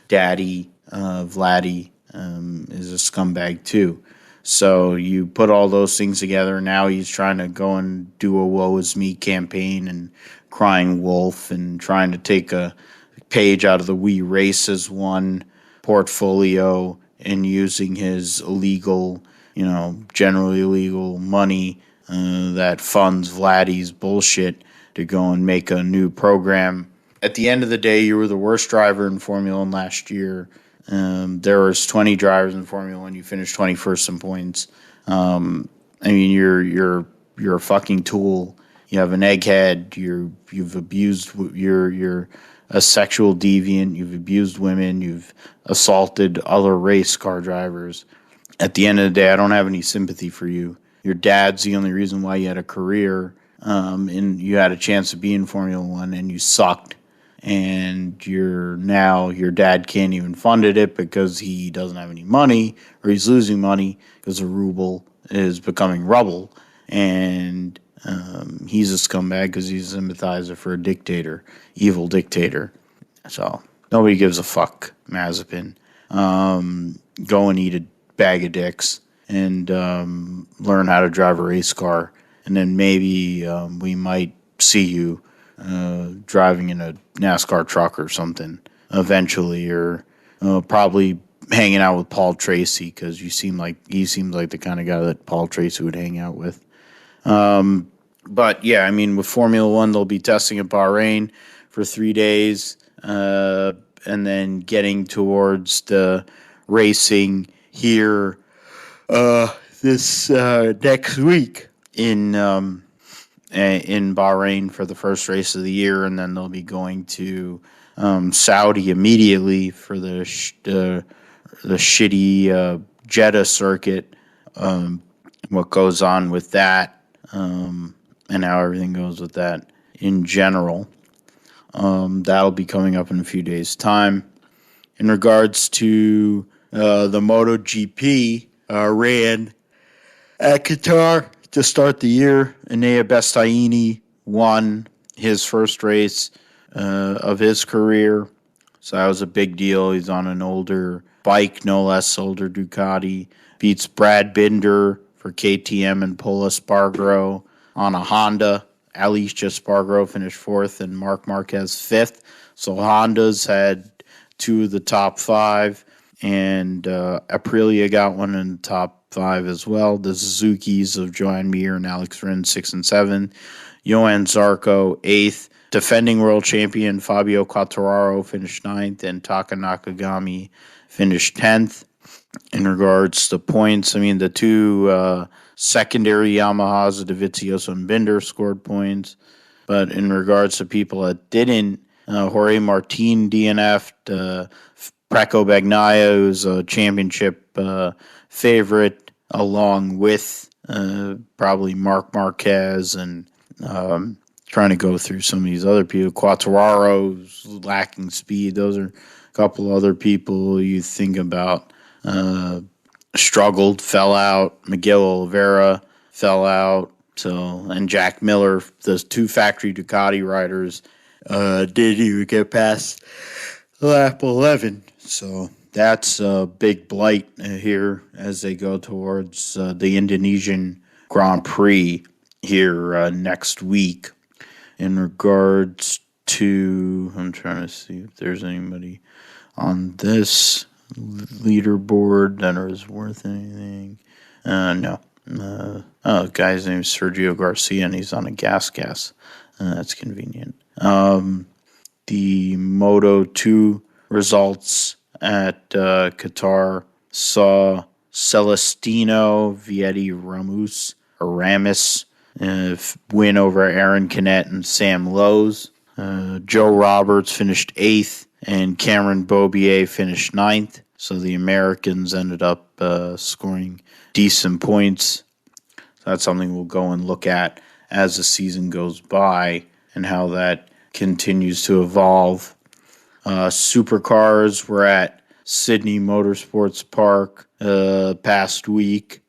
daddy, Vladdy, is a scumbag too. So you put all those things together. Now he's trying to go and do a woe is me campaign and crying wolf, and trying to take a page out of the We Race As One portfolio, and using his illegal, generally illegal money that funds Vladdy's bullshit to go and make a new program. At the end of the day, you were the worst driver in Formula One last year. There was 20 drivers in Formula One. You finished 21st in points. You're a fucking tool. You have an egghead. You've abused. You're a sexual deviant. You've abused women. You've assaulted other race car drivers. At the end of the day, I don't have any sympathy for you. your dad's the only reason why you had a career, and you had a chance to be in Formula One, and you sucked, and your dad can't even fund it because he doesn't have any money, or he's losing money because the ruble is becoming rubble, and he's a scumbag because he's a sympathizer for a dictator, evil dictator. So nobody gives a fuck, Mazepin. Go and eat a bag of dicks and learn how to drive a race car, and then maybe we might see you driving in a NASCAR truck or something eventually, or probably hanging out with Paul Tracy, because he seems like the kind of guy that Paul Tracy would hang out with. But yeah, I mean, with Formula One, they'll be testing at Bahrain for 3 days, and then getting towards the racing here this next week in Bahrain for the first race of the year, and then they'll be going to Saudi immediately for the shitty Jeddah circuit. What goes on with that, and how everything goes with that in general. That'll be coming up in a few days' time. In regards to the MotoGP, ran at Qatar to start the year. Enea Bastianini won his first race of his career, so that was a big deal. He's on an older bike, no less, older Ducati. Beats Brad Binder for KTM and Pol Espargaro on a Honda. Alicia Espargaro finished 4th and Marc Marquez 5th. So Hondas had 2 of the top 5, and Aprilia got one in the top 5 as well. The Suzukis of Joan Mir and Alex Rins 6 and 7. Johan Zarco 8th. Defending world champion Fabio Quartararo finished 9th, and Taka Nakagami finished 10th. In regards to points, I mean, the 2 secondary Yamahas, Dovizioso and Binder, scored points. But in regards to people that didn't, Jorge Martin DNF'd, Pecco Bagnaia, who's a championship favorite, along with probably Marc Marquez, and trying to go through some of these other people. Quartararo's lacking speed. Those are a couple other people you think about. Struggled, fell out. Miguel Oliveira fell out. So, and Jack Miller, those 2 factory Ducati riders, didn't even get past lap 11. So that's a big blight here as they go towards the Indonesian Grand Prix here next week. In regards to, I'm trying to see if there's anybody on this leaderboard that is worth anything. No. The guy's name is Sergio Garcia, and he's on a gas. That's convenient. The Moto 2 results at Qatar saw Celestino Vietti Ramis win over Aaron Canet and Sam Lowes. Joe Roberts finished 8th, and Cameron Beaubier finished 9th. So the Americans ended up scoring decent points. So that's something we'll go and look at as the season goes by and how that continues to evolve. Supercars were at Sydney Motorsports Park past week.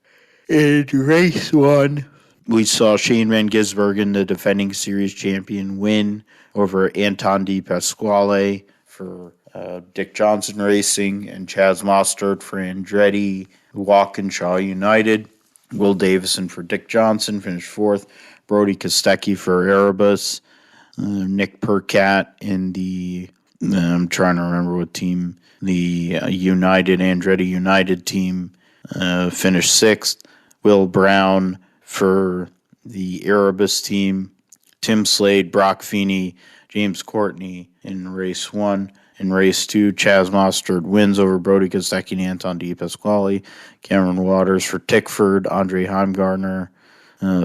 In race 1, we saw Shane Van Gisbergen, the defending series champion, win over Anton De Pasquale for Dick Johnson Racing, and Chaz Mostert for Andretti Walkinshaw United. Will Davison for Dick Johnson finished 4th. Brody Kostecki for Erebus. Nick Percat in the, I'm trying to remember what team, the Andretti United team, finished 6th. Will Brown for the Erebus team. Tim Slade, Brock Feeney, James Courtney in race 1. In race 2, Chaz Mostert wins over Brody Kostecki and Anton De Pasquale. Cameron Waters for Tickford. Andre Heimgartner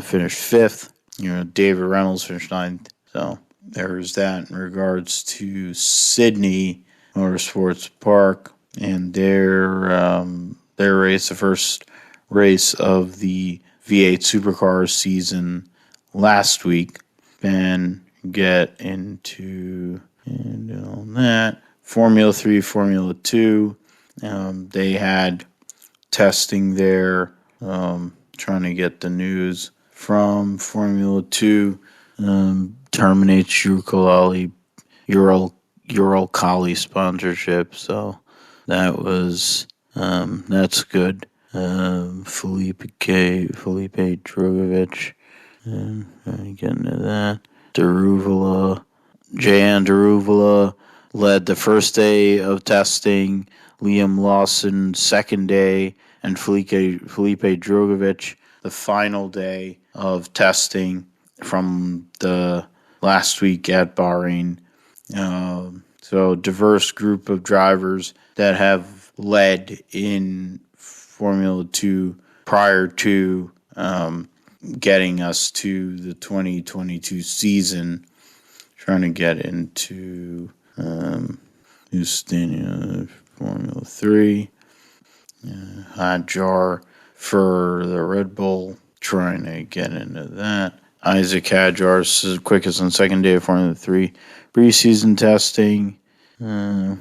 finished 5th. David Reynolds finished 9th. So there's that in regards to Sydney Motorsports Park and their race, the first race of the V8 Supercars season last week and get into on that. Formula 3, Formula 2, they had testing there, trying to get the news from Formula 2, terminates Uralkali sponsorship, so that was that's good. Felipe Drugovich, get into that. Jan Daruvala led the first day of testing. Liam Lawson second day, and Felipe Drugovich the final day of testing from the last week at Bahrain. So diverse group of drivers that have led in Formula 2 prior to getting us to the 2022 season. Trying to get into Houston Formula 3. Hadjar for the Red Bull. Trying to get into that. Isaac Hadjar's quickest on second day of Formula 3 preseason testing. I'm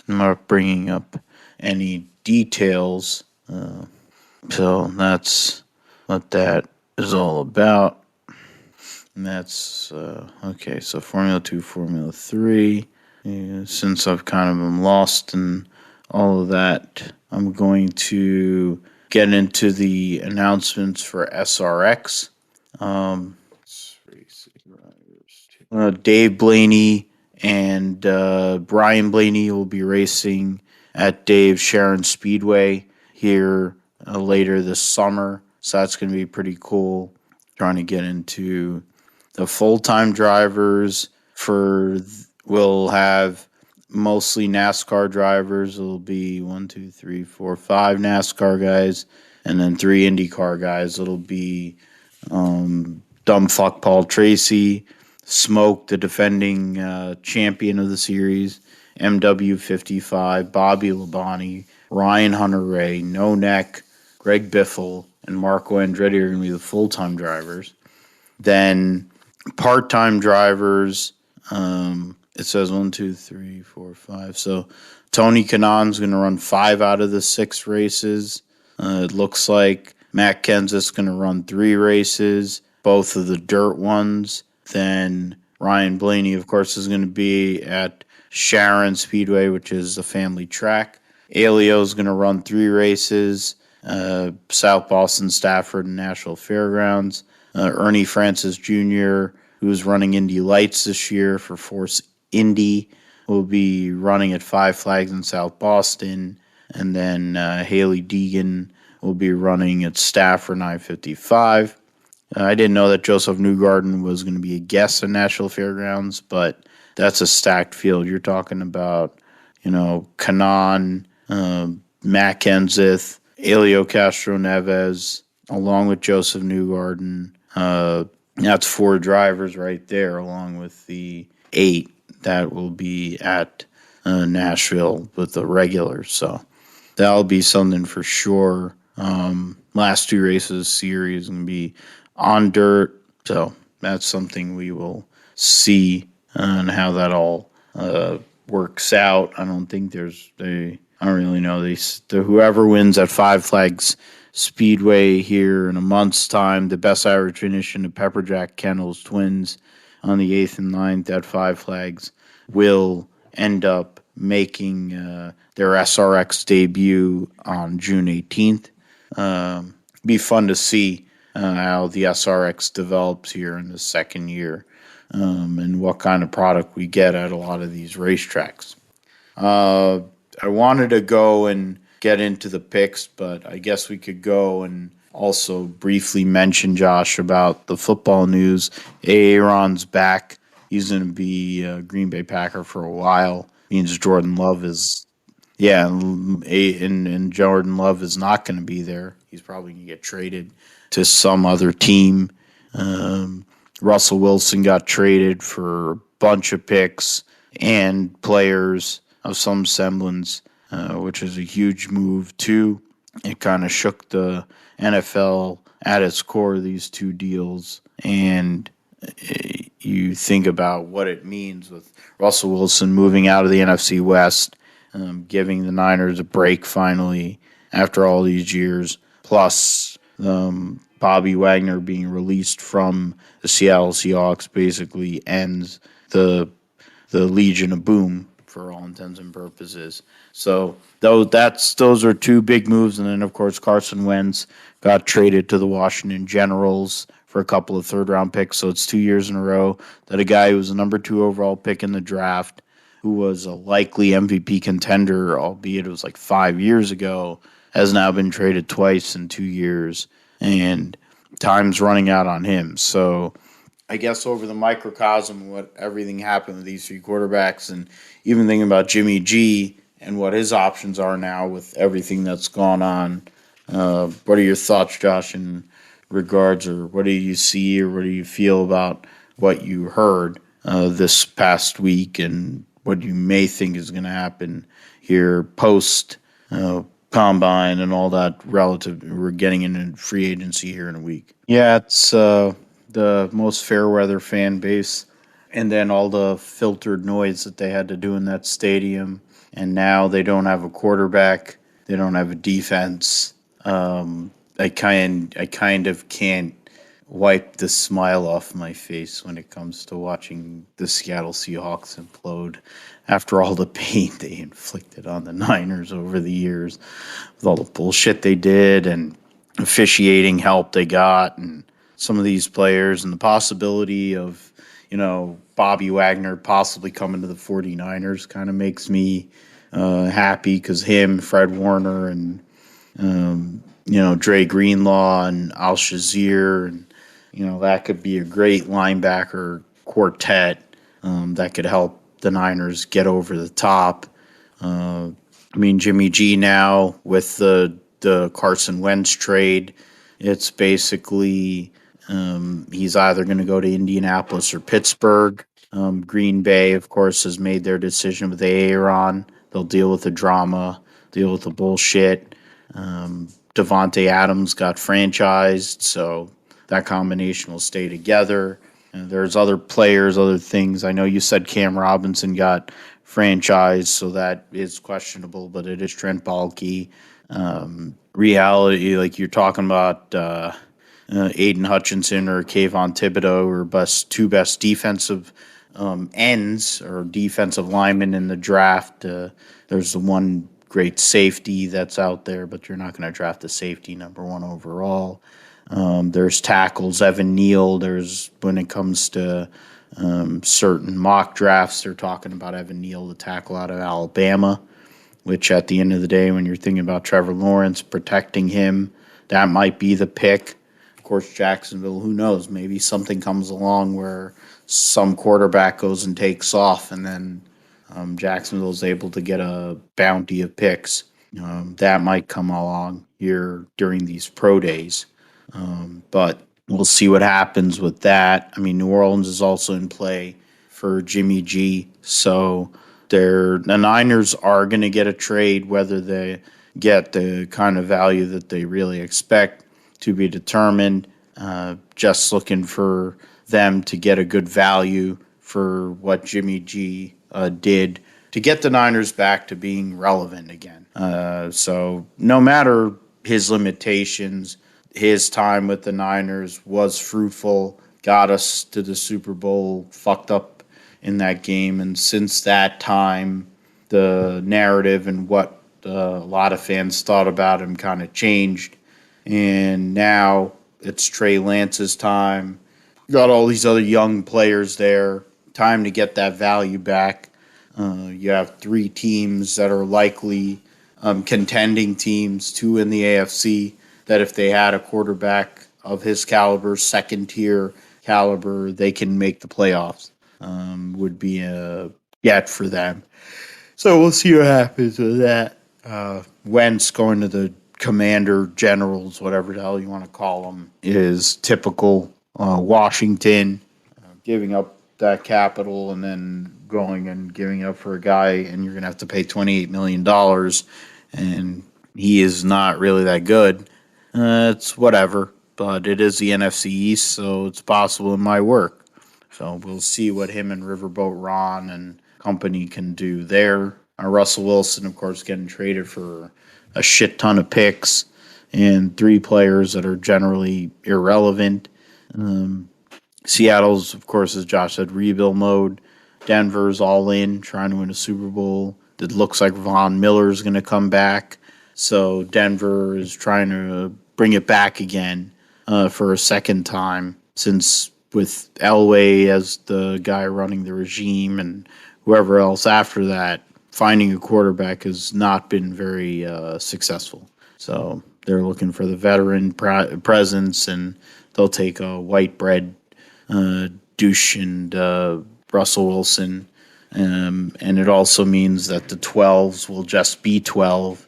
not bringing up any details. So that's what that is all about. And that's, okay, so Formula 2, Formula 3. Since I've kind of been lost in all of that, I'm going to get into the announcements for SRX. Dave Blaney and Brian Blaney will be racing at Dave Sharon Speedway here later this summer. So that's going to be pretty cool. Trying to get into the full-time drivers we'll have mostly NASCAR drivers. It'll be 5 NASCAR guys, and then 3 IndyCar guys. It'll be Dumbfuck Paul Tracy, Smoke, the defending champion of the series, MW55, Bobby Labonte, Ryan Hunter-Ray, No Neck, Greg Biffle, and Marco Andretti are going to be the full-time drivers. Then part-time drivers, it says 5. So Tony Kanaan's going to run 5 out of the 6 races. It looks like Matt Kenseth's going to run 3 races, both of the dirt ones. Then Ryan Blaney, of course, is going to be at Sharon Speedway, which is a family track. Alio's going to run 3 races, South Boston, Stafford, and Nashville Fairgrounds. Ernie Francis Jr., who's running Indy Lights this year for Force Indy, will be running at Five Flags in South Boston. And then Haley Deegan will be running at Stafford I-55. I didn't know that Joseph Newgarden was going to be a guest at Nashville Fairgrounds, but that's a stacked field. You're talking about, Kanaan, Matt Kenseth, Elio Castro Neves, along with Joseph Newgarden. That's 4 drivers right there, along with the 8 that will be at Nashville with the regulars. So that'll be something for sure. Last 2 races series is going to be on dirt. So that's something we will see and how that all works out. I don't think I don't really know. Whoever wins at Five Flags Speedway here in a month's time, the best average finish in the Pepperjack Kennels Twins on the 8th and 9th at Five Flags will end up making their SRX debut on June 18th. Be fun to see how the SRX develops here in the second year and what kind of product we get at a lot of these racetracks. I wanted to go and get into the picks, but I guess we could go and also briefly mention, Josh, about the football news. Aaron's back. He's going to be a Green Bay Packer for a while. Means Jordan Love is, and Jordan Love is not going to be there. He's probably going to get traded to some other team. Russell Wilson got traded for a bunch of picks and players of some semblance, which is a huge move too. It kind of shook the NFL at its core, these two deals, and you think about what it means with Russell Wilson moving out of the NFC West, giving the Niners a break finally after all these years, plus Bobby Wagner being released from the Seattle Seahawks basically ends the Legion of Boom for all intents and purposes. So those are two big moves, and then of course Carson Wentz got traded to the Washington Generals for a couple of third-round picks. So it's 2 years in a row that a guy who was a number 2 overall pick in the draft, who was a likely MVP contender, albeit it was like 5 years ago, has now been traded twice in 2 years, and time's running out on him. So I guess over the microcosm of what everything happened with these three quarterbacks, and even thinking about Jimmy G and what his options are now with everything that's gone on, what are your thoughts, Josh, in regards, or what do you see, or what do you feel about what you heard this past week, and what you may think is going to happen here post combine and all that relative? We're getting into free agency here in a week. Yeah, it's the most fair weather fan base, and then all the filtered noise that they had to do in that stadium, and now they don't have a quarterback, they don't have a defense. I kind of can't wipe the smile off my face when it comes to watching the Seattle Seahawks implode after all the pain they inflicted on the Niners over the years, with all the bullshit they did and officiating help they got, and some of these players, and the possibility of, Bobby Wagner possibly coming to the 49ers kind of makes me happy, because him, Fred Warner, and Dre Greenlaw and Al Shazier, and that could be a great linebacker quartet that could help the Niners get over the top. Jimmy G now with the Carson Wentz trade, it's basically he's either going to go to Indianapolis or Pittsburgh. Green Bay, of course, has made their decision with Aaron. They'll deal with the drama, deal with the bullshit. Devontae Adams got franchised, so that combination will stay together. There's other players, other things. I know you said Cam Robinson got franchised, so that is questionable, but it is Trent Baalke. Reality, like you're talking about Aiden Hutchinson or Kayvon Thibodeau, or two best defensive ends or defensive linemen in the draft. There's the one great safety that's out there, but you're not going to draft a safety number 1 overall. There's tackles, Evan Neal. There's, when it comes to certain mock drafts, they're talking about Evan Neal, the tackle out of Alabama, which at the end of the day, when you're thinking about Trevor Lawrence, protecting him, that might be the pick. Of course, Jacksonville, who knows? Maybe something comes along where some quarterback goes and takes off, and then Jacksonville is able to get a bounty of picks. That might come along here during these pro days. But we'll see what happens with that. New Orleans is also in play for Jimmy G. So the Niners are going to get a trade, whether they get the kind of value that they really expect to be determined. Just looking for them to get a good value for what Jimmy G did to get the Niners back to being relevant again. So no matter his limitations, his time with the Niners was fruitful, got us to the Super Bowl, fucked up in that game. And since that time, the narrative and what a lot of fans thought about him kind of changed. And now it's Trey Lance's time. Got all these other young players there. Time to get that value back. You have 3 teams that are likely contending teams, 2 in the AFC, that if they had a quarterback of his caliber, second-tier caliber, they can make the playoffs. Would be a get for them. So we'll see what happens with that. Wentz going to the Commander Generals, whatever the hell you want to call them, is typical Washington, giving up that capital and then going and giving up for a guy, and you're going to have to pay $28 million, and he is not really that good. It's whatever. but it is the NFC East, so it's possible it might work. So we'll see what him and Riverboat Ron and company can do there. Russell Wilson, of course, getting traded for a shit ton of picks and 3 players that are generally irrelevant. Seattle's, of course, as Josh said, rebuild mode. Denver's all in, trying to win a Super Bowl. It looks like Von Miller's going to come back. So Denver is trying to bring it back again for a second time, since with Elway as the guy running the regime and whoever else after that, finding a quarterback has not been very successful. So they're looking for the veteran presence, and they'll take a white bread douche and Russell Wilson. And it also means that the 12s will just be 12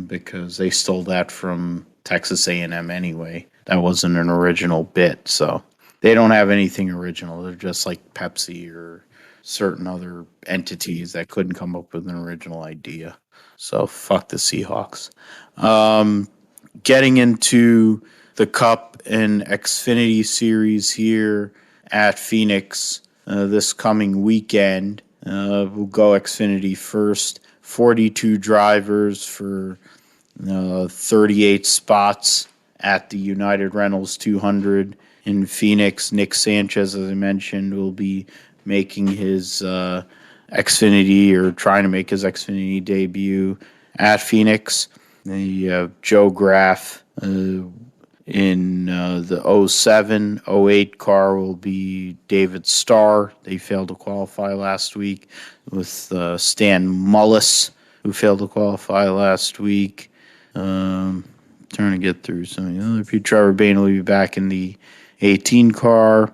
because they stole that from Texas A&M anyway. That wasn't an original bit, so they don't have anything original. They're just like Pepsi or certain other entities that couldn't come up with an original idea. So fuck the Seahawks. Getting into the Cup and XFinity series here at Phoenix this coming weekend. We'll go XFinity first. 42 drivers for 38 spots at the United Rentals 200 in Phoenix. Nick Sanchez, as I mentioned, will be making his XFinity, or trying to make his XFinity debut at Phoenix. You have Joe Graff in the 07, 08 car will be David Starr. They failed to qualify last week, with Stan Mullis, who failed to qualify last week. Trying to get through some of the other people. Trevor Bayne will be back in the 18 car.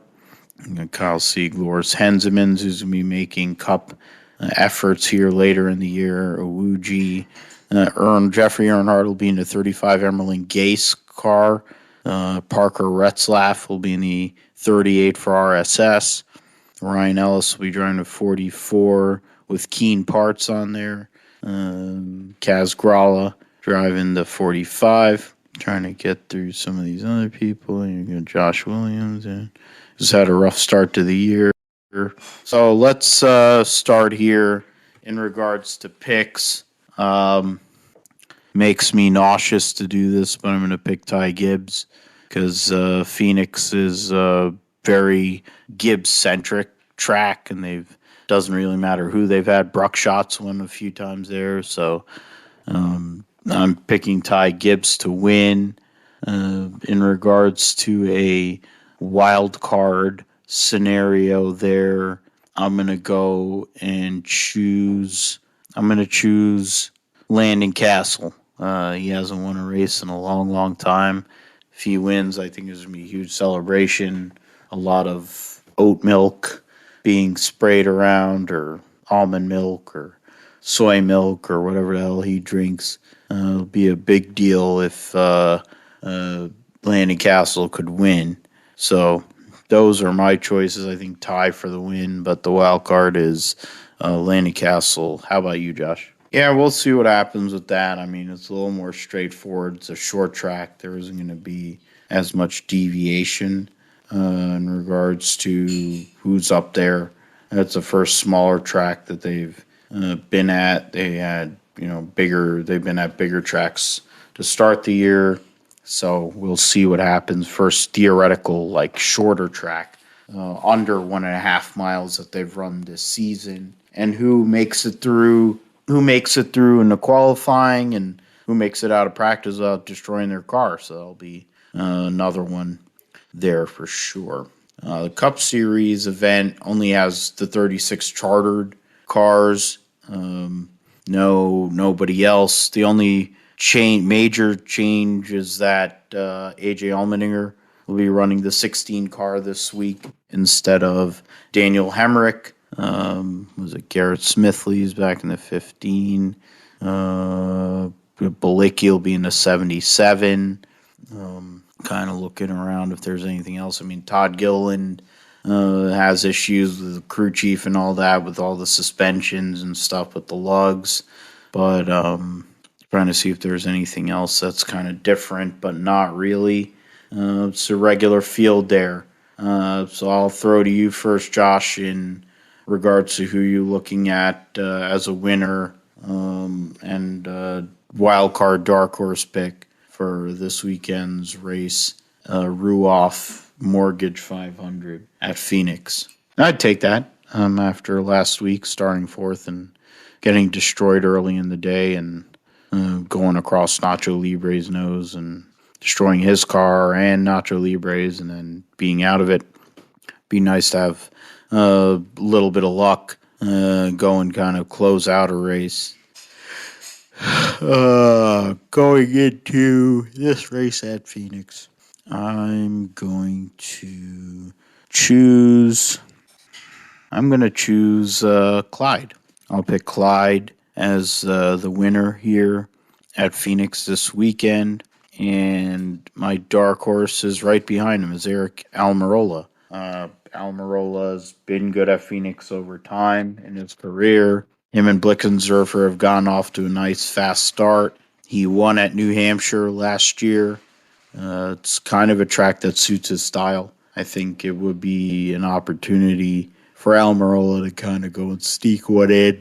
Kyle Siegler's Henzemans, who's going to be making Cup efforts here later in the year. Owuji. Jeffrey Earnhardt will be in the 35 Emerald Gase car. Parker Retzlaff will be in the 38 for RSS. Ryan Ellis will be driving the 44 with Keen Parts on there. Kaz Gralla driving the 45. Trying to get through some of these other people. You got Josh Williams. And just had a rough start to the year. So let's start here in regards to picks. Makes me nauseous to do this, but I'm going to pick Ty Gibbs because Phoenix is a very Gibbs-centric track, and doesn't really matter who they've had. Bruckshot's won a few times there, so I'm picking Ty Gibbs to win. In regards to a wild card scenario there, I'm going to go and choose Landon Castle. He hasn't won a race in a long, long time. If he wins, I think there's going to be a huge celebration. A lot of oat milk being sprayed around, or almond milk, or soy milk, or whatever the hell he drinks. It'll be a big deal if Landon Castle could win. So those are my choices. I think Ty for the win, but the wild card is Landon Castle. How about you, Josh? Yeah, we'll see what happens with that. I mean, it's a little more straightforward. It's a short track. There isn't going to be as much deviation in regards to who's up there. It's the first smaller track that they've been at. They had, they've been at bigger tracks to start the year. So we'll see what happens. First theoretical, shorter track, under 1.5 miles that they've run this season. And who makes it through in the qualifying, and who makes it out of practice without destroying their car. So that'll be another one there for sure. The Cup Series event only has the 36 chartered cars. Nobody else. The only major change is that AJ Allmendinger will be running the 16 car this week instead of Daniel Hemrick. Was it Garrett Smithley's back in the 15? Balicki will be in the 77. Kind of looking around if there's anything else. I mean, Todd Gilliland has issues with the crew chief and all that, with all the suspensions and stuff with the lugs. But trying to see if there's anything else that's kind of different, but not really. It's a regular field there. So I'll throw to you first, Josh, in regards to who you're looking at as a winner and wild card dark horse pick for this weekend's race, Ruoff Mortgage 500 at Phoenix. I'd take that after last week starting fourth and getting destroyed early in the day and going across Nacho Libre's nose and destroying his car and Nacho Libre's and then being out of it. Be nice to have a little bit of luck go and kind of close out a race. Going into this race at Phoenix, I'm going to choose Clyde. I'll pick Clyde as the winner here at Phoenix this weekend. And my dark horse is right behind him, is Eric Almirola. Almirola's been good at Phoenix over time in his career. Him and Blickensderfer have gone off to a nice fast start. He won at New Hampshire last year. It's kind of a track that suits his style. I think it would be an opportunity for Almirola to kind of go and sneak one in,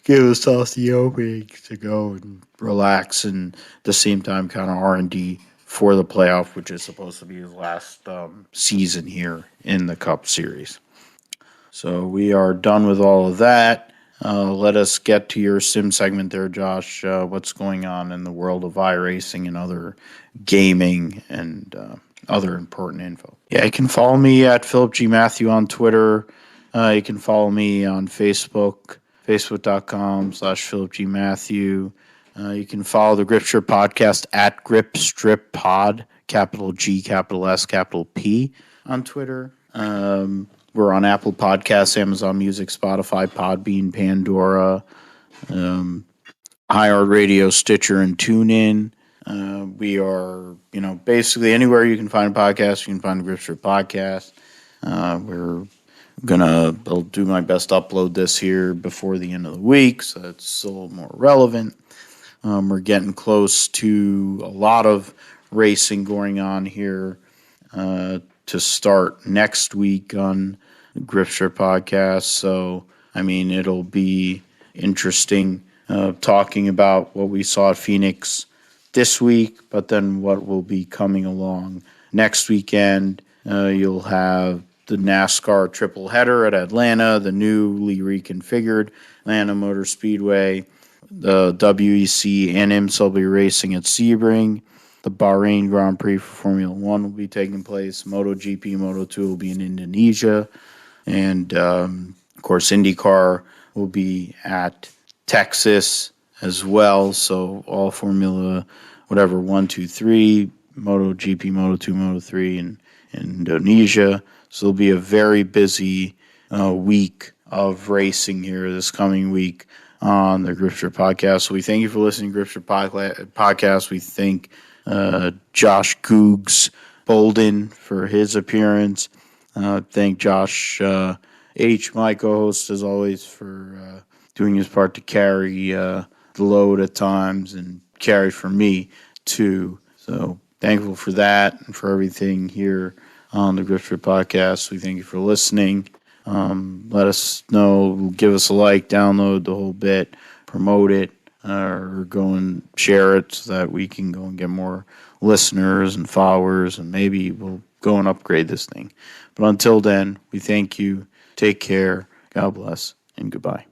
give himself the opening to go and relax, and at the same time kind of R&D for the playoff, which is supposed to be his last season here in the Cup Series. So we are done with all of that. Let us get to your sim segment there, Josh. What's going on in the world of iRacing and other gaming and other important info? Yeah, you can follow me at Philip G. Matthew on Twitter. You can follow me on Facebook, facebook.com/Philip G. Matthew. You can follow the Grip Strip Podcast at Grip Strip Pod, capital G, capital S, capital P on Twitter. We're on Apple Podcasts, Amazon Music, Spotify, Podbean, Pandora, iHeartRadio, Stitcher, and TuneIn. We are, basically anywhere you can find a podcast, you can find a Grip Strip Podcast. I'll do my best to upload this here before the end of the week, so it's a little more relevant. We're getting close to a lot of racing going on here to start next week on the Grip Strip Podcast. So, it'll be interesting talking about what we saw at Phoenix this week, but then what will be coming along next weekend. You'll have the NASCAR triple header at Atlanta, the newly reconfigured Atlanta Motor Speedway, the WEC and IMSA will be racing at Sebring. The Bahrain Grand Prix for Formula One will be taking place. MotoGP, Moto2 will be in Indonesia. And, of course, IndyCar will be at Texas as well. So all Formula, 1, 2, 3, MotoGP, Moto2, Moto3 in Indonesia. So it'll be a very busy week of racing here this coming week on the Grip Strip Podcast. So we thank you for listening to Grip Strip Podcast. We thank Josh Googs Bolden for his appearance. Thank Josh H., my co-host, as always, for doing his part to carry the load at times and carry for me, too. So thankful for that and for everything here on the Grip Strip Podcast. We thank you for listening. Let us know, give us a like, download the whole bit, promote it, or go and share it so that we can go and get more listeners and followers, and maybe we'll go and upgrade this thing. But until then, we thank you. Take care. God bless, and goodbye.